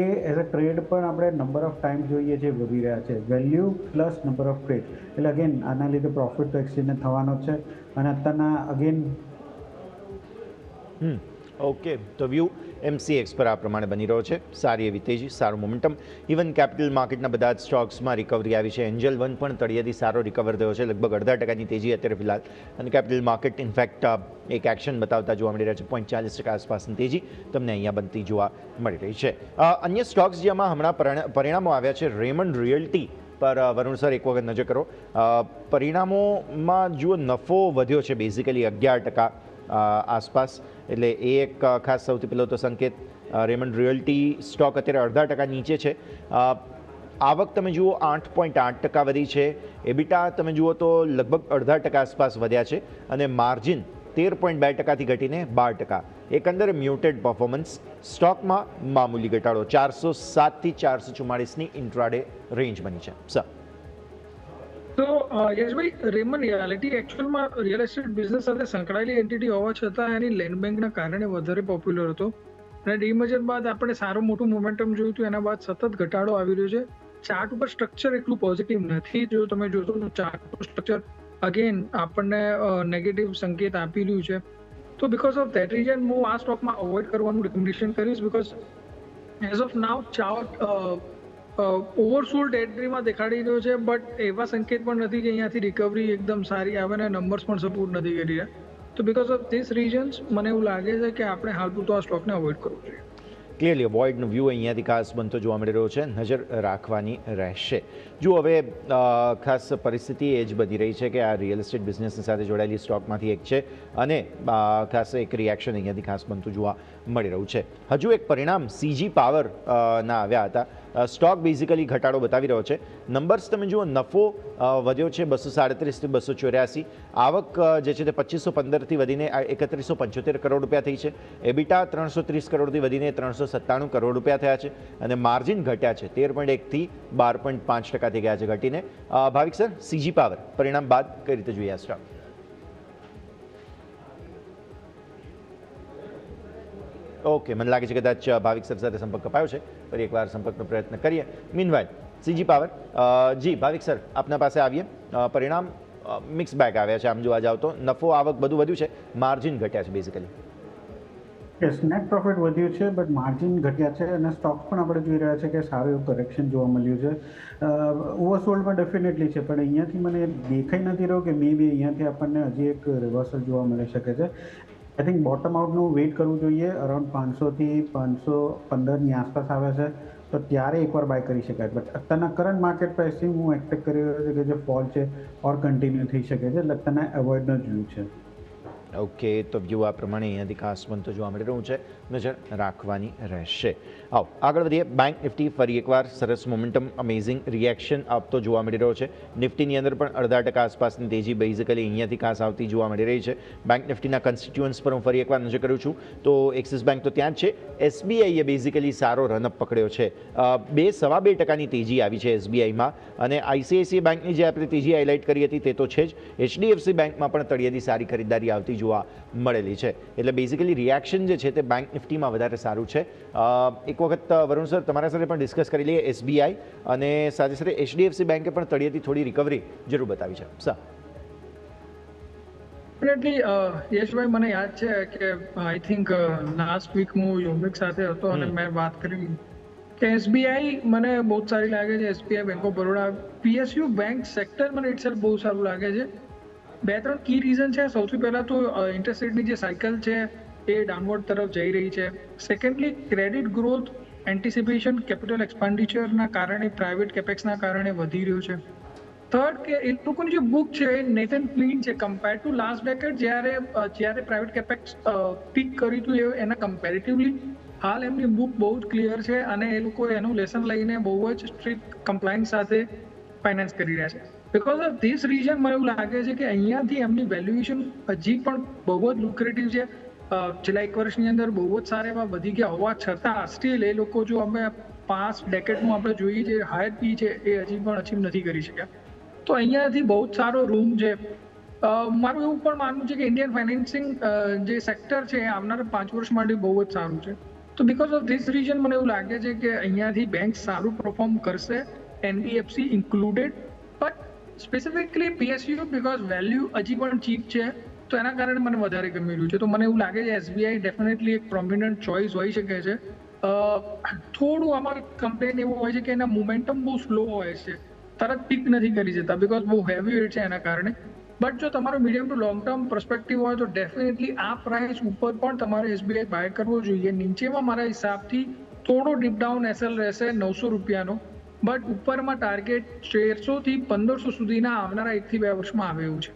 એ એઝ અ ટ્રેડ પણ આપણે નંબર ઓફ ટાઈમ જોઈએ છે વધી રહ્યા છે. Value plus number of trade. એટલે અગેન આના લીધે પ્રોફિટ તો એક્સચેન્જને થવાનો જ છે. અને અત્યારના અગેન ઓકે, તો વ્યૂ MCX પર આ પ્રમાણે બની રહ્યો છે. સારી એવી તેજી, સારું મોમેન્ટમ. ઇવન કેપિટલ માર્કેટના બધા જ સ્ટોક્સમાં રિકવરી આવી છે. એન્જલ વન પણ તળિયેથી સારો રિકવર થયો છે, લગભગ 0.5% તેજી અત્યારે ફિલહાલ. અને કેપિટલ માર્કેટ ઇનફેક્ટ એક એક્શન બતાવતા જોવા મળી રહ્યા છે. 0.40% આસપાસની તેજી તમને અહીંયા બનતી જોવા મળી રહી છે. અન્ય સ્ટોક્સ જેમાં હમણાં પરિણામો આવ્યા છે, રેમન્ડ રિયલ્ટી પર વરુણ સર એક વખત નજર કરો. પરિણામોમાં જુઓ નફો વધ્યો છે બેઝિકલી 11% આસપાસ. એટલે એ એક ખાસ સૌથી પહેલો તો સંકેત. રેમન્ડ રિયલ્ટી સ્ટોક અત્યારે 0.5% નીચે છે. આવક તમે જુઓ 8.8% વધી છે. એબિટા તમે જુઓ તો લગભગ 0.5% આસપાસ વધ્યા છે. અને માર્જિન 13.2%થી ઘટીને 12%. એકંદરે મ્યુટેડ પરફોર્મન્સ. સ્ટોકમાં મામૂલી ઘટાડો 407થી 444ની ઇન્ટ્રાડે રેન્જ બની છે. સર તો યશભાઈ, રેમન્ડ રિયાલિટી એકચ્યુઅલમાં રિયલ એસ્ટેટ બિઝનેસ સાથે સંકળાયેલી એન્ટિટી હોવા છતાં એની લેન્ડ બેંકના કારણે વધારે પોપ્યુલર હતો. અને ડીમર્જર બાદ આપણે સારું મોટું મોમેન્ટમ જોયું હતું. એના બાદ સતત ઘટાડો આવી રહ્યો છે. ચાર્ટ ઉપર સ્ટ્રક્ચર એટલું પોઝિટિવ નથી. જો તમે જોશો તો ચાર્ટનું સ્ટ્રક્ચર અગેન આપણને નેગેટિવ સંકેત આપી રહ્યું છે. તો બિકોઝ ઓફ ધેટ રીઝન હું આ સ્ટોકમાં અવોઇડ કરવાનું રિકમેન્ડેશન કરીશ. Because as of now chart oversold ટેરિટરીમાં દેખાડી રહ્યો છે. બટ એવા સંકેત પણ નથી કે અહીંયાથી રિકવરી એકદમ સારી આવે ને નંબર્સ પણ સપોર્ટ નથી કરી રહ્યા. તો બિકોઝ ઓફ ધીસ રીઝન્સ મને એવું લાગે છે કે આપણે હાલ પૂરતો આ સ્ટોકને અવોઇડ કરવું જોઈએ. ક્લિયરલી અવોઇડનો વ્યૂ અહીંયાથી ખાસ બનતો જોવા મળી રહ્યો છે. નજર રાખવાની રહેશે. જો હવે ખાસ પરિસ્થિતિ એ જ બની રહી છે કે આ રિયલ એસ્ટેટ બિઝનેસની સાથે જોડાયેલી સ્ટોકમાંથી એક છે. અને ખાસ એક રિએક્શન અહીંયાથી ખાસ બનતું જોવા મળી રહ્યું છે. હજુ એક પરિણામ CG પાવર ના આવ્યા હતા. સ્ટોક બેઝિકલી ઘટાડો બતાવી રહ્યો છે. નંબર્સ તમે જુઓ, નફો વધ્યો છે 237થી 284. આવક જે છે તે 2515થી વધીને 3175 કરોડ રૂપિયા થઈ છે. એબિટા 330 કરોડથી વધીને 397 કરોડ રૂપિયા થયા છે. અને માર્જિન ઘટ્યા છે 13.1થી 12.5% થઈ ગયા છે ઘટીને. ભાવિક સર, CG પાવર પરિણામ બાદ કઈ રીતે જોઈએ આ સ્ટોક? ઓકે, મને લાગે છે કદાચ ભાવિક સર સાથે સંપર્ક કપાયો છે. ફરી એકવાર સંપર્કનો પ્રયત્ન કરીએ. મીનવાઇલ CG પાવર, જી ભાવિક સર આપના પાસે આવીએ. પરિણામ મિક્સ બેગ આવ્યા છે આમ જોવા જાવ તો. નફો આવક બધું વધ્યું છે, માર્જિન ઘટ્યા છે બેઝિકલી. યસ, નેટ પ્રોફિટ વધ્યું છે બટ માર્જિન ઘટ્યા છે. અને સ્ટોક પણ આપણે જોઈ રહ્યા છે કે સારું એવું કરેક્શન જોવા મળ્યું છે. ઓવરસોલ્ડમાં ડેફિનેટલી છે, પણ અહીંયાથી મને દેખાઈ નથી રહ્યો કે મે બી અહીંયાથી આપણને હજી એક રિવર્સલ જોવા મળી શકે છે. આઈ થિંક બોટમ આઉટનું વેઇટ કરવું જોઈએ. અરાઉન્ડ 500થી 515ની આસપાસ આવે છે તો ત્યારે એકવાર બાય કરી શકાય. બટ અત્યારના કરંટ માર્કેટ પ્રાઇસથી હું એક્સપેક્ટ કરી રહ્યો છું કે જે ફોલ છે ઓર કન્ટિન્યુ થઈ શકે છે. એટલે અત્યારના એવોઇડનો જ વ્યૂ છે. ઓકે, તો વ્યૂ આ પ્રમાણે અહીંયાથી ખાસ બનતો જોવા મળી રહ્યું છે. નજર રાખવાની રહેશે. આવો આગળ વધીએ. બેંક નિફ્ટી ફરી એકવાર સરસ મોમેન્ટમ, અમેઝિંગ રિએક્શન આપતો જોવા મળી રહ્યો છે. નિફ્ટીની અંદર પણ 0.5% આસપાસની તેજી બેઝિકલી અહીંયાથી ખાસ આવતી જોવા મળી રહી છે. બેંક નિફ્ટીના કન્સ્ટિટ્યુઅન્ટ્સ પર હું ફરી એકવાર નજર કરું છું તો એક્સિસ બેંક તો ત્યાં જ છે. SBIએ બેઝિકલી સારો રનઅપ પકડ્યો છે. 2.25% તેજી આવી છે SBIમાં. અને ICICI બેંકની જે આપણે તેજી હાઇલાઇટ કરી હતી તે તો છે જ. HDFC બેંકમાં પણ તળિયેથી સારી ખરીદારી આવતી જોવા મળેલી છે. એટલે બેઝિકલી રિએક્શન જે છે તે બેંક નિફ્ટીમાં વધારે સારું છે. એક વખત વરુણ સર તમારા સાથે પણ ડિસ્કસ કરી લઈએ SBI અને સાથે સાથે HDFC બેંકે પણ તળિયેથી થોડી રિકવરી જરૂર બતાવી છે. સર ડેફિનેટલી યશભાઈ, મને યાદ છે કે આઈ થિંક લાસ્ટ વીક હું યોમિક સાથે હતો અને મેં વાત કરી કે SBI મને બહુ જ સારી લાગે છે. SBI, bank of Baroda, PSU bank sector મને ઇટસેલ્ફ બહુ સારું લાગે છે. 2-3 કી રીઝન છે. સૌથી પહેલાં તો ઇન્ટરેસ્ટ રેટની જે સાયકલ છે એ ડાઉનવર્ડ તરફ જઈ રહી છે. Secondly, credit growth anticipation capital એક્સપેન્ડિચરના કારણે, પ્રાઇવેટ કેપેક્સના કારણે વધી રહ્યું છે. થર્ડ કે એ લોકોની જે બુક છે એ નેટ એન્ડ ક્લીન છે કમ્પેર ટુ લાસ્ટ ડેકેડ જ્યારે પ્રાઇવેટ કેપેક્સ પીક કર્યું હતું એના કમ્પેરેટિવલી હાલ એમની બુક બહુ જ ક્લિયર છે અને એ લોકો એનું લેસન લઈને બહુ જ સ્ટ્રિક્ટ કમ્પ્લાયન્સ સાથે ફાઇનાન્સ કરી રહ્યા છે. બિકોઝ ઓફ ધીસ રીઝન મને એવું લાગે છે કે અહીંયાથી એમની વેલ્યુએશન હજી પણ બહુ જ લુક્રેટિવ છે. છેલ્લા 1 વર્ષની અંદર બહુ જ સારા એવા વધી ગયા હોવા છતાં સ્ટીલ એ લોકો જો અમે 5 ડેકેડનું આપણે જોઈએ જે હાયર પી છે એ હજી પણ અચીવ નથી કરી શક્યા. તો અહીંયાથી બહુ જ સારો રૂમ છે. મારું એવું પણ માનવું છે કે ઇન્ડિયન ફાઇનાન્સિંગ જે સેક્ટર છે એ આવનારા 5 વર્ષ માટે બહુ જ સારું છે. તો બિકોઝ ઓફ ધીસ રીઝન મને એવું લાગે છે કે અહીંયાથી બેંક સારું પરફોર્મ કરશે, NBFC included, but specifically PSU because value હજી પણ ચીપ છે તો એના કારણે મને વધારે ગમી રહ્યું છે. તો મને એવું લાગે છે SBI ડેફિનેટલી એક પ્રોમિનન્ટ ચોઇસ હોઈ શકે છે. થોડું આમાં કમ્પ્લેન એવું હોય છે કે એના મોમેન્ટમ બહુ સ્લો હોય છે, તરત પીક નથી કરી જતા બિકોઝ બહુ હેવી વેટ છે એના કારણે. બટ જો તમારો medium two long term perspective હોય તો ડેફિનેટલી આ પ્રાઇસ ઉપર પણ તમારે SBI બાય કરવો જોઈએ. નીચેમાં મારા હિસાબથી થોડો ડીપ ડાઉન SL રહેશે 900 રૂપિયાનો, બટ ઉપરમાં ટાર્ગેટ 1300 થી 1500 સુધીના આવનારા 1 થી 2 વર્ષમાં આવે એવું છે.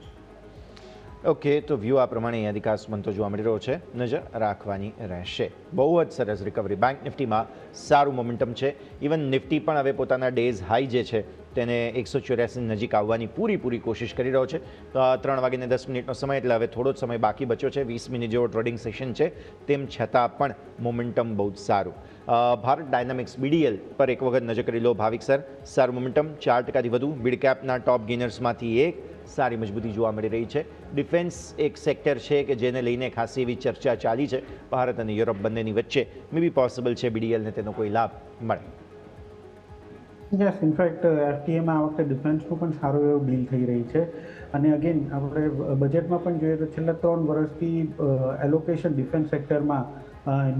ઓકે, તો વ્યૂ આ પ્રમાણે અહીંયા વિકાસ બનતો જોવા મળી રહ્યો છે, નજર રાખવાની રહેશે. બહુ જ સરસ રિકવરી બેંક નિફ્ટીમાં, સારું મોમેન્ટમ છે. ઇવન નિફ્ટી પણ હવે પોતાના ડેઝ હાઈ જે છે તેને 184 નજીક આવવાની પૂરી કોશિશ કરી રહ્યો છે. 3:10 સમય, એટલે હવે થોડો જ સમય બાકી બચ્યો છે. 20 મિનિટ જેવો ટ્રેડિંગ સેશન છે, તેમ છતાં પણ મોમેન્ટમ બહુ જ સારું. ભારત ડાયનામિક્સ BDL પર એક વખત નજર કરી લો ભાવિક સર. સારું મોમેન્ટમ, 4% વધુ. મિડ કેપના ટોપ ગેનર્સમાંથી એક સારી મજબૂતી જોવા મળી રહી છે. ડિફેન્સ એક સેક્ટર છે કે જેને લઈને ખાસી એવી ચર્ચા ચાલી છે ભારત અને યુરોપ બંનેની વચ્ચે. મે બી પોસિબલ છે BDLને તેનો કોઈ લાભ મળે. યસ, ઇનફેક્ટ FTAમાં આ વખતે ડિફેન્સનું પણ સારું એવું ડીલ થઈ રહી છે. અને અગેન આપણે બજેટમાં પણ જોઈએ તો છેલ્લા 3 વર્ષથી એલોકેશન ડિફેન્સ સેક્ટરમાં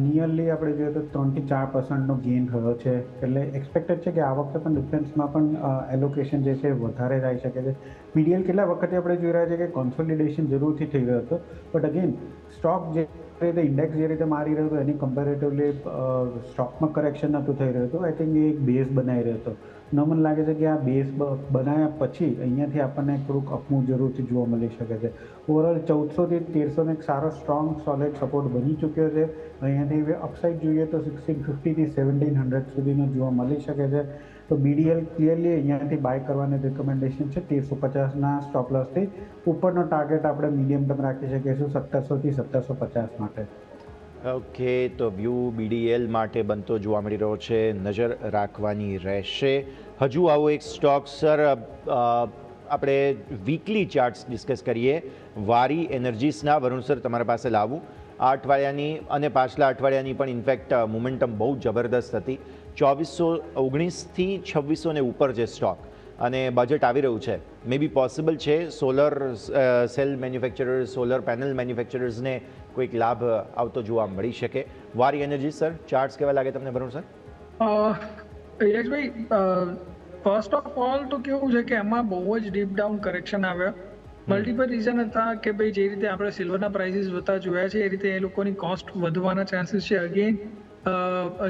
નિયરલી આપણે જોઈએ તો 3 થી 4% ગેઇન થયો છે. એટલે એક્સપેક્ટેડ છે કે આ વખતે પણ ડિફેન્સમાં પણ એલોકેશન જે છે વધારે થઈ શકે છે. BDL કેટલા વખતે આપણે જોઈ રહ્યા છે કે કોન્સોલિડેશન જરૂરથી થઈ રહ્યો હતો, બટ અગેન સ્ટોક જે રીતે ઇન્ડેક્સ જે રીતે મારી રહ્યો હતો એની કમ્પેરેટિવલી સ્ટોકમાં કરેક્શન નહોતું થઈ રહ્યું હતું. આઈ થિંક એ એક બેઝ બનાવી રહ્યો હતો. મને લાગે છે કે આ બેઝ બનાવ્યા પછી અહીંયાથી આપણને થોડુંક અપમૂવ જરૂરથી જોવા મળી શકે છે. ઓવરઓલ 1400 થી 1300 એક સારો સ્ટ્રોંગ સોલિડ સપોર્ટ બની ચૂક્યો છે. અહીંયાથી અપસાઇડ જોઈએ તો 1650 થી 1700 સુધીનો જોવા મળી શકે છે. તો BDL ક્લિયરલી અહીંયાથી બાય કરવાની રિકમેન્ડેશન છે. 1350ના સ્ટોપ લોસથી ઉપરનો ટાર્ગેટ આપણે મીડિયમ ટર્મ રાખી શકીશું 1700 થી 1750 માટે. ઓકે, તો વ્યૂ BDL માટે બનતો જોવા મળી રહ્યો છે, નજર રાખવાની રહેશે. હજુ આવો એક સ્ટોક સર, આપણે વીકલી ચાર્ટ્સ ડિસ્કસ કરીએ. વારી એનર્જીસના વરુણ સર તમારા પાસે લાવું. આ અઠવાડિયાની અને પાછલા અઠવાડિયાની પણ ઇનફેક્ટ મોમેન્ટમ બહુ જબરદસ્ત હતી. 2419થી 2600 ઉપર છે સ્ટોક, અને બજેટ આવી રહ્યું છે. મે બી પોસિબલ છે solar cell manufacturers, solar panel મેન્યુફેક્ચરર્સને કોઈક લાભ આવતો જોવા મળી શકે. વારી એનર્જી સર, ચાર્ટ્સ કેવા લાગે તમને વરુણ સર? યશભાઈ, ફર્સ્ટ ઓફ ઓલ તો કેવું છે કે એમાં બહુ જ ડીપ ડાઉન કરેક્શન આવ્યા. મલ્ટિપલ રીઝન હતા કે ભાઈ જે રીતે આપણે સિલ્વરના પ્રાઇસીસ વધતા જોયા છે એ રીતે એ લોકોની કોસ્ટ વધવાના ચાન્સીસ છે. અગેન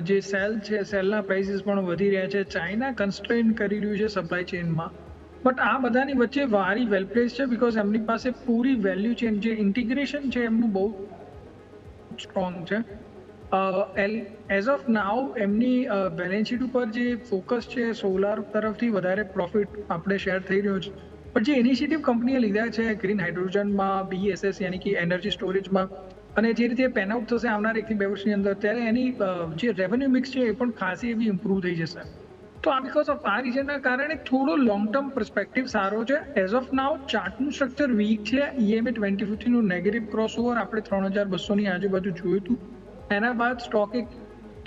જે સેલ છે, સેલના પ્રાઇસીસ પણ વધી રહ્યા છે. ચાઇના કન્સ્ટ્રેન કરી રહ્યું છે સપ્લાય ચેઇનમાં, બટ આ બધાની વચ્ચે વારી વેલ પ્લેસ છે બિકોઝ એમની પાસે પૂરી વેલ્યુ ચેન, જે ઇન્ટિગ્રેશન છે એમનું બહુ સ્ટ્રોંગ છે. એઝ ઓફ નાઉ એમની બેલેન્સ શીટ ઉપર જે ફોકસ છે સોલાર તરફથી વધારે પ્રોફિટ આપણે શેર થઈ રહ્યો છે. પણ જે ઇનિશિયેટિવ કંપનીએ લીધા છે ગ્રીન હાઇડ્રોજનમાં, BESS યાની કે એનર્જી સ્ટોરેજમાં, અને જે રીતે પેન આઉટ થશે આવનાર 1 થી 2 વર્ષની અંદર, ત્યારે એની જે રેવન્યુ મિક્સ છે એ પણ ખાસી એવી ઇમ્પ્રૂવ થઈ જશે. તો આ બિકોઝ ઓફ આ રીઝનના કારણે થોડો લોંગ ટર્મ પર્સપેક્ટિવ સારો છે. એઝ ઓફ નાઉ ચાર્ટનું સ્ટ્રક્ચર વીક છે. EMA 2050નું નેગેટિવ ક્રોસઓવર આપણે 3200ની આજુબાજુ જોયું હતું. એના બાદ સ્ટોકે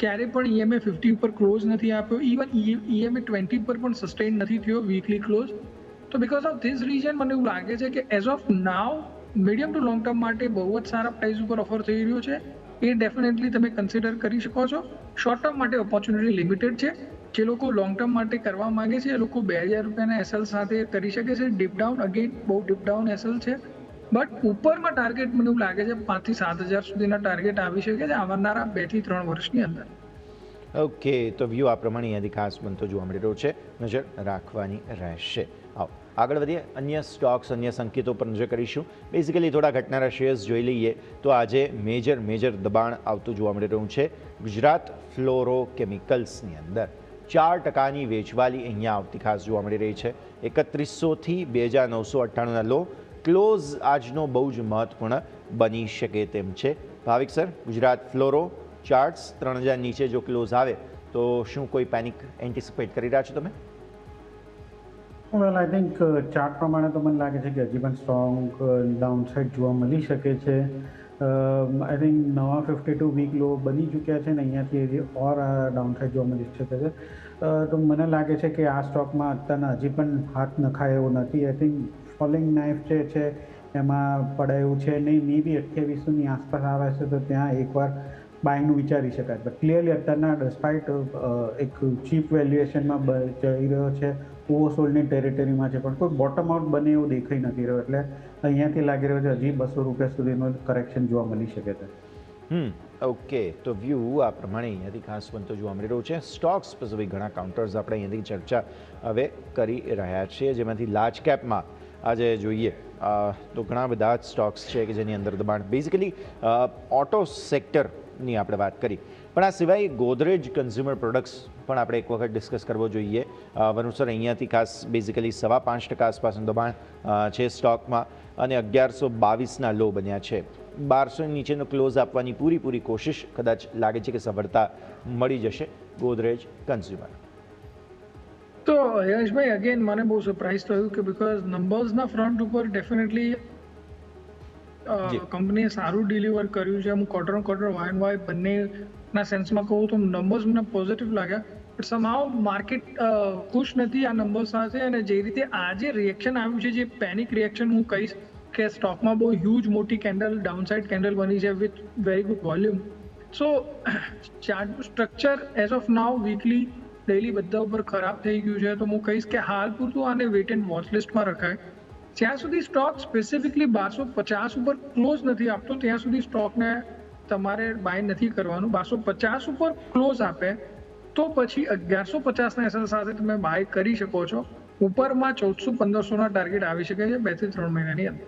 ક્યારે પણ EMA 50 ઉપર ક્લોઝ નથી આપ્યો. ઇવન EMA 20 પર પણ સસ્ટેન નથી થયો વીકલી ક્લોઝ. તો બિકોઝ ઓફ ધીસ રીઝન મને એવું લાગે છે કે as of now medium two long term માટે બહુ જ સારા પ્રાઇસ ઉપર ઓફર થઈ રહ્યો છે. એ ડેફિનેટલી તમે કન્સિડર કરી શકો છો. શોર્ટ ટર્મ માટે ઓપોર્ચ્યુનિટી લિમિટેડ છે. જે લોકો લોંગ ટર્મ માટે કરવા માંગે છે એ લોકો 2000 રૂપિયાના SL સાથે કરી શકે છે. ડીપ ડાઉન, અગેન બહુ ડીપ ડાઉન SL છે, બટ ઉપરમાં ટાર્ગેટ મને એવું લાગે છે 5 થી 7000 સુધીના ટાર્ગેટ આવી શકે છે આવનારા 2 થી 3 વર્ષની અંદર. ઓકે, તો વ્યૂ આ પ્રમાણે અહીંયાથી ખાસ બનતો જોવા મળી રહ્યો છે, નજર રાખવાની રહેશે. આવો આગળ વધીએ અન્ય સ્ટોક્સ અન્ય સંકેતો પર નજર કરીશું. બેઝિકલી થોડા ઘટનારા શેર્સ જોઈ લઈએ તો આજે મેજર દબાણ આવતું જોવા મળી રહ્યું છે ગુજરાત ફ્લોરોકેમિકલ્સની અંદર 4%ની વેચવાલી અહીંયા આવતી ખાસ જોવા મળી રહી છે. 3100થી 2998ના લો ક્લોઝ આજનો બહુ જ મહત્વપૂર્ણ બની શકે તેમ છે. ભાવિક સર, ગુજરાત ફ્લોરો ચાર્ટ્સ 3000 નીચે જો ક્લોઝ આવે તો શું કોઈ પેનિક એન્ટિસિપેટ કરી રહ્યા છો તમે? વેલ આઈ થિંક ચાર્ટ પ્રમાણે તો મને લાગે છે કે હજી પણ સ્ટ્રોંગ ડાઉનસાઇડ જોવા મળી શકે છે. આઈ થિંક નવા 52 વીક લો બની ચૂક્યા છે ને અહીંયાથી હજી ઓર ડાઉનસાઇડ જોવા મળી શકે છે. તો મને લાગે છે કે આ સ્ટોકમાં અત્યારના હજી પણ હાથ નખાય એવું નથી. આઈ થિંક ફોલિંગ નાઇફ જે છે એમાં પડાયું છે નહીં, મે બી 2800ની આસપાસ આવે છે તો ત્યાં એકવાર બાયનું વિચારી શકાય. બટ ક્લિયરલી અત્યારના ડેસ્પાઇટ એક ચીપ વેલ્યુએશનમાં જઈ રહ્યો છે, ઓવરસોલ્ડની ટેરિટરીમાં છે, પણ કોઈ બોટમ આઉટ બને એવું દેખાઈ નથી રહ્યો. એટલે અહીંયાથી લાગી રહ્યો છે હજી 200 રૂપિયા સુધીનો કરેક્શન જોવા મળી શકે છે. ઓકે, તો વ્યૂ આ પ્રમાણે અહીંયાથી ખાસ બનતો જોવા મળી રહ્યું છે. સ્ટોક્સ સ્પેસિફિક ઘણા કાઉન્ટર્સ આપણે અહીંયાથી ચર્ચા હવે કરી રહ્યા છીએ, જેમાંથી લાર્જ કેપમાં આજે જોઈએ તો ઘણા બધા જ સ્ટોક્સ છે કે જેની અંદર દબાણ બેઝિકલી ઓટો સેક્ટરની આપણે વાત કરી, પણ આ સિવાય ગોદરેજ કન્ઝ્યુમર પ્રોડક્ટ્સ પણ આપણે એક વખત ડિસ્કસ કરવો જોઈએ. વરુણ સર, અહીંયાથી ખાસ બેઝિકલી 5.5% આસપાસનું દબાણ છે સ્ટોકમાં અને 1122ના લો બન્યા છે. 1200 નીચેનો ક્લોઝ આપવાની પૂરી કોશિશ કદાચ લાગે છે કે સફળતા મળી જશે ગોદરેજ કન્ઝ્યુમર. તો યશભાઈ અગેન મને બહુ સરપ્રાઇઝ થયું કે બિકોઝ નંબર્સના ફ્રન્ટ ઉપર ડેફિનેટલી કંપનીએ સારું ડિલિવર કર્યું છે. હું ક્વાર્ટર વાય બંનેના સેન્સમાં કહું તો નંબર્સ મને પોઝિટિવ લાગ્યા, બટ સમહાઉ માર્કેટ ખુશ નથી આ નંબર્સ સાથે. અને જે રીતે આજે રિએક્શન આવ્યું છે, જે પેનિક રિએક્શન હું કહીશ કે સ્ટોકમાં બહુ હ્યુજ મોટી કેન્ડલ ડાઉનસાઇડ કેન્ડલ બની છે with very good volume. So ચાર્ટનું structure as of now weekly daily બધા ઉપર ખરાબ થઈ ગયું છે. તો હું કહીશ કે હાલ પૂરતું આને વેટ એન્ડ વોચ લિસ્ટમાં રખાય. જ્યાં સુધી સ્ટોક સ્પેસિફિકલી 1250 ઉપર ક્લોઝ નથી આપતો ત્યાં સુધી સ્ટોકને તમારે બાય નથી કરવાનું. 1250 ઉપર ક્લોઝ આપે તો પછી 1150ના એસએલ સાથે તમે બાય કરી શકો છો. ઉપરમાં 1400-1500ના ટાર્ગેટ આવી શકે છે 2 થી 3 મહિનાની અંદર.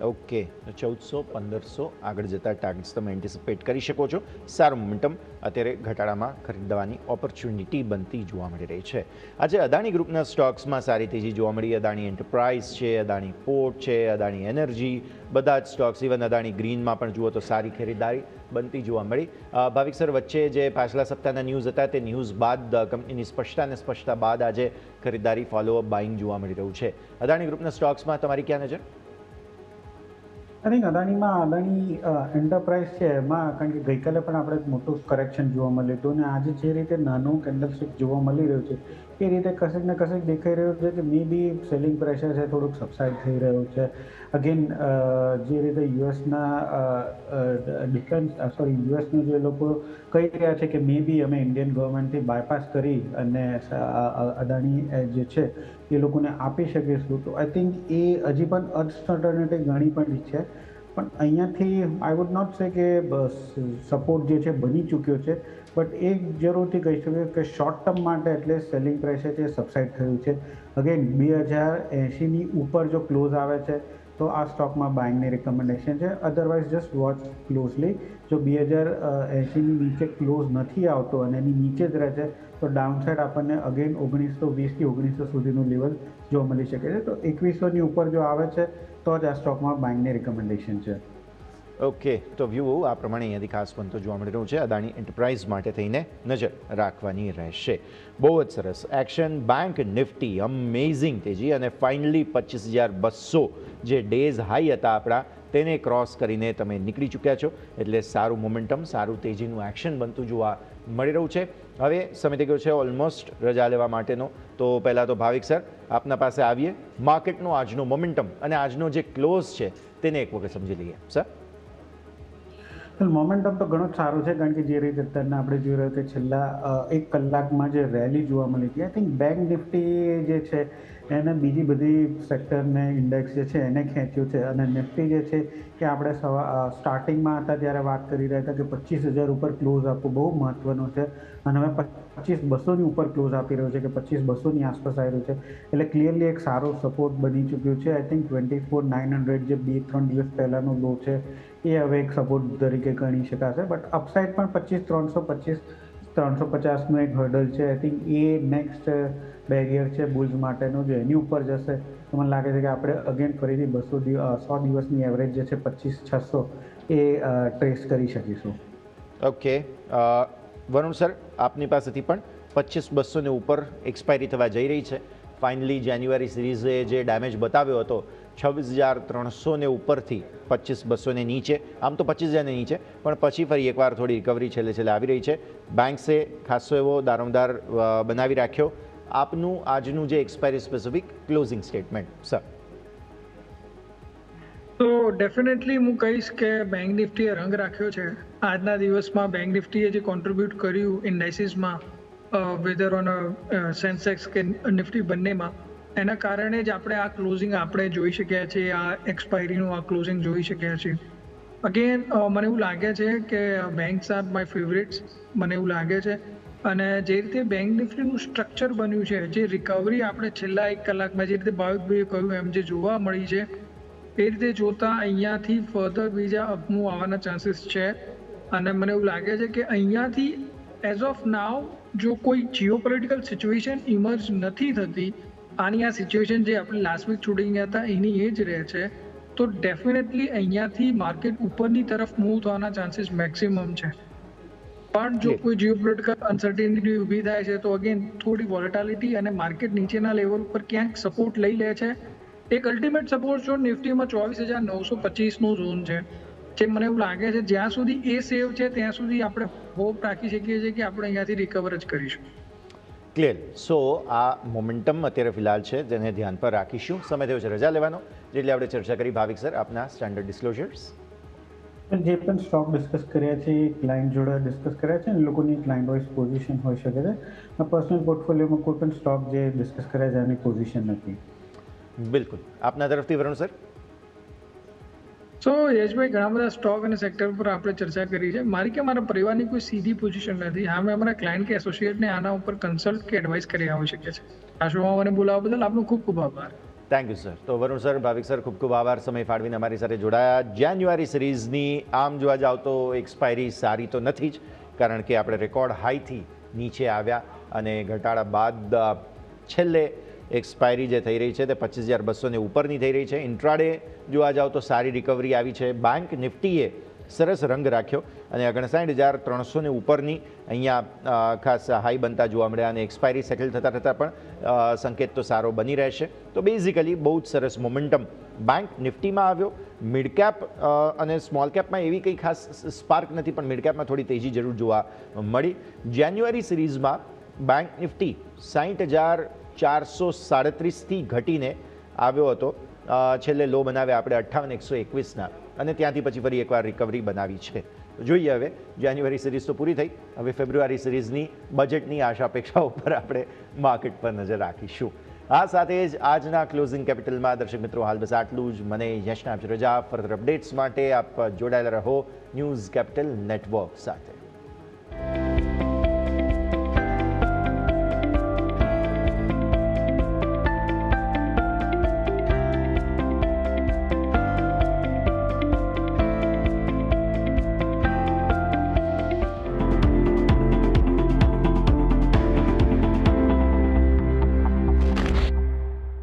ઓકે, તો 1400-1500 આગળ જતા ટાર્ગેટ્સ તમે એન્ટિસિપેટ કરી શકો છો. સારું મોમેન્ટમ અત્યારે ઘટાડામાં ખરીદવાની ઓપોર્ચ્યુનિટી બનતી જોવા મળી રહી છે. આજે અદાણી ગ્રુપના સ્ટોક્સમાં સારી તેજી જોવા મળી. અદાણી એન્ટરપ્રાઇઝ છે, અદાણી પોર્ટ છે, અદાણી એનર્જી, બધા જ સ્ટોક્સ, ઇવન અદાણી ગ્રીનમાં પણ જુઓ તો સારી ખરીદારી બનતી જોવા મળી. ભાવિક સર, વચ્ચે જે પાછલા સપ્તાહના ન્યૂઝ હતા તે ન્યૂઝ બાદ કંપનીની સ્પષ્ટતા બાદ આજે ખરીદારી ફોલોઅપ બાઇંગ જોવા મળી રહ્યું છે. અદાણી ગ્રુપના સ્ટોક્સમાં તમારી ક્યાં નજર? આઈ થિંક અદાણી એન્ટરપ્રાઇઝ છે એમાં, કારણ કે ગઈકાલે પણ આપણે મોટું કરેક્શન જોવા મળ્યું હતું અને આજે જે રીતે નાનું કેન્ડલસ્ટિક જોવા મળી રહ્યું છે એ રીતે કશેક ને કશેક દેખાઈ રહ્યું છે કે મે બી સેલિંગ પ્રેશર છે થોડુંક સબસાઇડ થઈ રહ્યું છે. અગેન જે રીતે યુએસનું જે લોકો કહી રહ્યા છે કે મે બી અમે ઇન્ડિયન ગવર્મેન્ટથી બાયપાસ કરી અને અદાણી જે છે એ લોકોને આપી શકીશું, તો આઈ થિંક એ હજી પણ અનસર્ટનિટી ઘણી પણ છે. પણ અહીંયાથી આઈ વુડ નોટ સે કે સપોર્ટ જે છે બની ચૂક્યો છે, બટ એ જરૂરથી કહી શકીએ કે શોર્ટ ટર્મ માટે એટલે સેલિંગ પ્રેશર છે સબસાઇડ થયું છે. અગેન 2080ની ઉપર જો ક્લોઝ આવે છે તો આ સ્ટોકમાં બાઇંગની રિકમેન્ડેશન છે. Otherwise just watch closely. જો 2080ની નીચે ક્લોઝ નથી આવતો અને એની નીચે જ રહે છે તો ડાઉનસાઇડ આપણને અગેન 1920 થી 1900 સુધીનું લેવલ જોવા મળી શકે છે. તો 2100ની ઉપર જો આવે છે તો જ આ સ્ટોકમાં બાઇંગની રિકમેન્ડેશન છે. ઓકે, તો વ્યૂ આ પ્રમાણે અહીંયાથી ખાસ બનતો જોવા મળી રહ્યું છે. અદાણી એન્ટરપ્રાઇઝ માટે થઈને નજર રાખવાની રહેશે. બહુ જ સરસ એક્શન. બેંક નિફ્ટી અમેઝિંગ તેજી અને ફાઇનલી 25,200 જે ડેઝ હાઈ હતા આપણા તેને ક્રોસ કરીને તમે નીકળી ચૂક્યા છો, એટલે સારું મોમેન્ટમ, સારું તેજીનું એક્શન બનતું જોવા મળી રહ્યું છે. હવે સમય થઈ ગયો છે ઓલમોસ્ટ રજા લેવા માટેનો. તો પહેલાં તો ભાવિક સર આપના પાસે આવીએ, માર્કેટનો આજનો મોમેન્ટમ અને આજનો જે ક્લોઝ છે તેને એક વખત સમજી લઈએ. સર, મોમેન્ટમ તો ઘણો જ સારો છે, કારણ કે જે રીતે અત્યારના આપણે જોઈ રહ્યા કે છેલ્લા 1 કલાકમાં જે રેલી જોવા મળી હતી, આઈ થિંક બેંક નિફ્ટી જે છે એને બીજી બધી સેક્ટરને ઇન્ડેક્સ જે છે એને ખેંચ્યું છે. અને નિફ્ટી જે છે કે આપણે સ્ટાર્ટિંગમાં હતા ત્યારે વાત કરી રહ્યા હતા કે 25,000 ઉપર ક્લોઝ આપવું બહુ મહત્વનું છે, અને હવે 25,200 ઉપર ક્લોઝ આપી રહ્યો છે કે 25,200 આસપાસ આવી રહ્યું છે. એટલે ક્લિયરલી એક સારો સપોર્ટ બની ચૂક્યું છે. આઈ થિંક 24,900 જે 2-3 દિવસ પહેલાંનો લો છે એ હવે એક સપોર્ટ તરીકે ગણી શકાશે. બટ અપસાઇડ પણ 25,350નું એક હર્ડલ છે. આઈ થિંક એ નેક્સ્ટ બેરિયર છે બુલ્સ માટેનો. જો એની ઉપર જશે તો મને લાગે છે કે આપણે અગેન ફરીથી 100 દિવસની એવરેજ જે છે 25,600 એ ટ્રેસ કરી શકીશું. ઓકે, વરુણ સર, આપની પાસેથી પણ 25,200 ઉપર એક્સપાયરી થવા જઈ રહી છે. ફાઇનલી જાન્યુઆરી સિરીઝે જે ડેમેજ બતાવ્યો હતો 26,300 ઉપરથી 25,200 નીચે, આમ તો 25,000 નીચે, પણ પછી ફરી એકવાર થોડી રિકવરી છેલ્લે આવી રહી છે. બેંક્સે ખાસો એવો દારોમદાર બનાવી રાખ્યો. આપનું આજનું જે expiry specific closing statement sir. તો ડેફિનેટલી હું કહીશ કે બેંક નિફ્ટીએ રંગ રાખ્યો છે. આજના દિવસમાં બેંક નિફ્ટીએ જે કોન્ટ્રીબ્યુટ કર્યું ઇન્ડાઇસીસમાં, વેધર ઓન સેન્સેક્સ કે નિફ્ટી બંનેમાં, એના કારણે જ આપણે આ ક્લોઝિંગ આપણે જોઈ શક્યા છીએ, આ એક્સપાયરીનું આ ક્લોઝિંગ જોઈ શક્યા છીએ. અગેન મને એવું લાગે છે કે બેંક્સ આર માય ફેવરેટ્સ, મને એવું લાગે છે. અને જે રીતે બેંક નિફ્ટીનું સ્ટ્રક્ચર બન્યું છે, જે રિકવરી આપણે છેલ્લા 1 કલાકમાં જે રીતે ભાવિકભાઈએ કહ્યું એમ જે જોવા મળી છે, એ રીતે જોતા અહીંયાથી ફર્ધર બીજા અપમૂવ આવવાના ચાન્સીસ છે. અને મને એવું લાગે છે કે અહીંયાથી એઝ ઓફ નાવ જો કોઈ જીઓપોલિટિકલ સિચ્યુએશન ઇમર્જ નથી થતી, આની આ સિચ્યુએશન જે આપણે લાસ્ટ વીક છોડી ગયા હતા એની એ જ રહે છે, તો ડેફિનેટલી અહીંયાથી માર્કેટ ઉપરની તરફ મૂવ થવાના ચાન્સીસ મેક્સિમમ છે. પણ જો કોઈ જીઓપોલિટિકલ અનસર્ટિનિટી ઊભી થાય છે તો અગેન થોડી વોલેટાલિટી અને માર્કેટ નીચેના લેવલ ઉપર ક્યાંક સપોર્ટ લઈ લે છે. એક અલ્ટિમેટ સપોર્ટ ઝોન નિફ્ટીમાં 24,925નો ઝોન છે, જે મને એવું લાગે છે જ્યાં સુધી એ સેવ છે ત્યાં સુધી આપણે હોપ રાખી શકીએ છીએ કે આપણે અહીંયાથી રિકવર જ કરીશું. ક્લિયર. સો આ મોમેન્ટમ અત્યારે ફિલહાલ છે, જેને ધ્યાન પર રાખીશું. સમય થયો છે રજા લેવાનો, જેટલી આપણે ચર્ચા કરી. ભાવિક સર, આપના સ્ટાન્ડર્ડ ડિસ્ક્લોઝર્સ. જે પણ સ્ટોક ડિસ્કસ કર્યા છે એ ક્લાયન્ટ જોડે ડિસ્કસ કર્યા છે, અને લોકોની ક્લાયન્ટ વાઇઝ પોઝિશન હોઈ શકે છે. પર્સનલ પોર્ટફોલિયોમાં કોઈ પણ સ્ટોક જે ડિસ્કસ કર્યા છે એની પોઝિશન નથી. બિલકુલ. આપના તરફથી વરુણ સર. સો યશભાઈ, ઘણા બધા સ્ટોક અને સેક્ટર પર આપણે ચર્ચા કરી છે. મારી કે મારા પરિવારની કોઈ સીધી પોઝિશન નથી. હા, મેં અમારા ક્લાયન્ટ કે એસોસિએટને આના ઉપર કન્સલ્ટ કે એડવાઇસ કરી આવી શકે છે. આ શોમાં મને બોલાવવા બદલ આપનો ખૂબ ખૂબ આભાર. Thank you sir. તો વરુણ સર, ભાવિક સર, ખૂબ ખૂબ આભાર સમય ફાળવીને અમારી સાથે જોડાયા. જાન્યુઆરી સિરીઝની આમ જોવા જાવ તો એક્સપાયરી સારી તો નથી જ, કારણ કે આપણે રેકોર્ડ હાઈથી નીચે આવ્યા અને ઘટાડા બાદ છેલ્લે એક્સપાયરી જે થઈ રહી છે તે 25,200 ઉપરની થઈ રહી છે. ઇન્ટ્રાડે જોવા જાવ તો સારી રિકવરી આવી છે. બેંક નિફ્ટીએ સરસ રંગ રાખ્યો અને 59,300 ઉપરની અહીંયા ખાસ હાઈ બનતા જોવા મળ્યા, અને એક્સપાયરી સેટલ થતાં પણ સંકેત તો સારો બની રહેશે. તો બેઝિકલી બહુ જ સરસ મોમેન્ટમ બેંક નિફ્ટીમાં આવ્યો. મિડ કેપ અને સ્મોલ કેપમાં એવી કંઈ ખાસ સ્પાર્ક નથી, પણ મિડ કેપમાં થોડી તેજી જરૂર જોવા મળી. જાન્યુઆરી સિરીઝમાં બેંક નિફ્ટી 60,437થી ઘટીને આવ્યો હતો. છેલ્લે લો બનાવ્યા આપણે 58,121ના, અને ત્યાંથી પછી ફરી એકવાર રિકવરી બનાવી છે. જોઈએ હવે, જાન્યુઆરી સિરીઝ તો પૂરી થઈ, હવે ફેબ્રુઆરી સિરીઝની બજેટની આશા અપેક્ષા ઉપર આપણે માર્કેટ પર નજર રાખીશું. આ સાથે જ આજના ક્લોઝિંગ કેપિટલમાં દર્શક મિત્રો હાલ બસ આટલું જ. મને યશના આપજો રજા. ફર્ધર અપડેટ્સ માટે આપ જોડાયેલા રહો ન્યૂઝ કેપિટલ નેટવર્ક સાથે.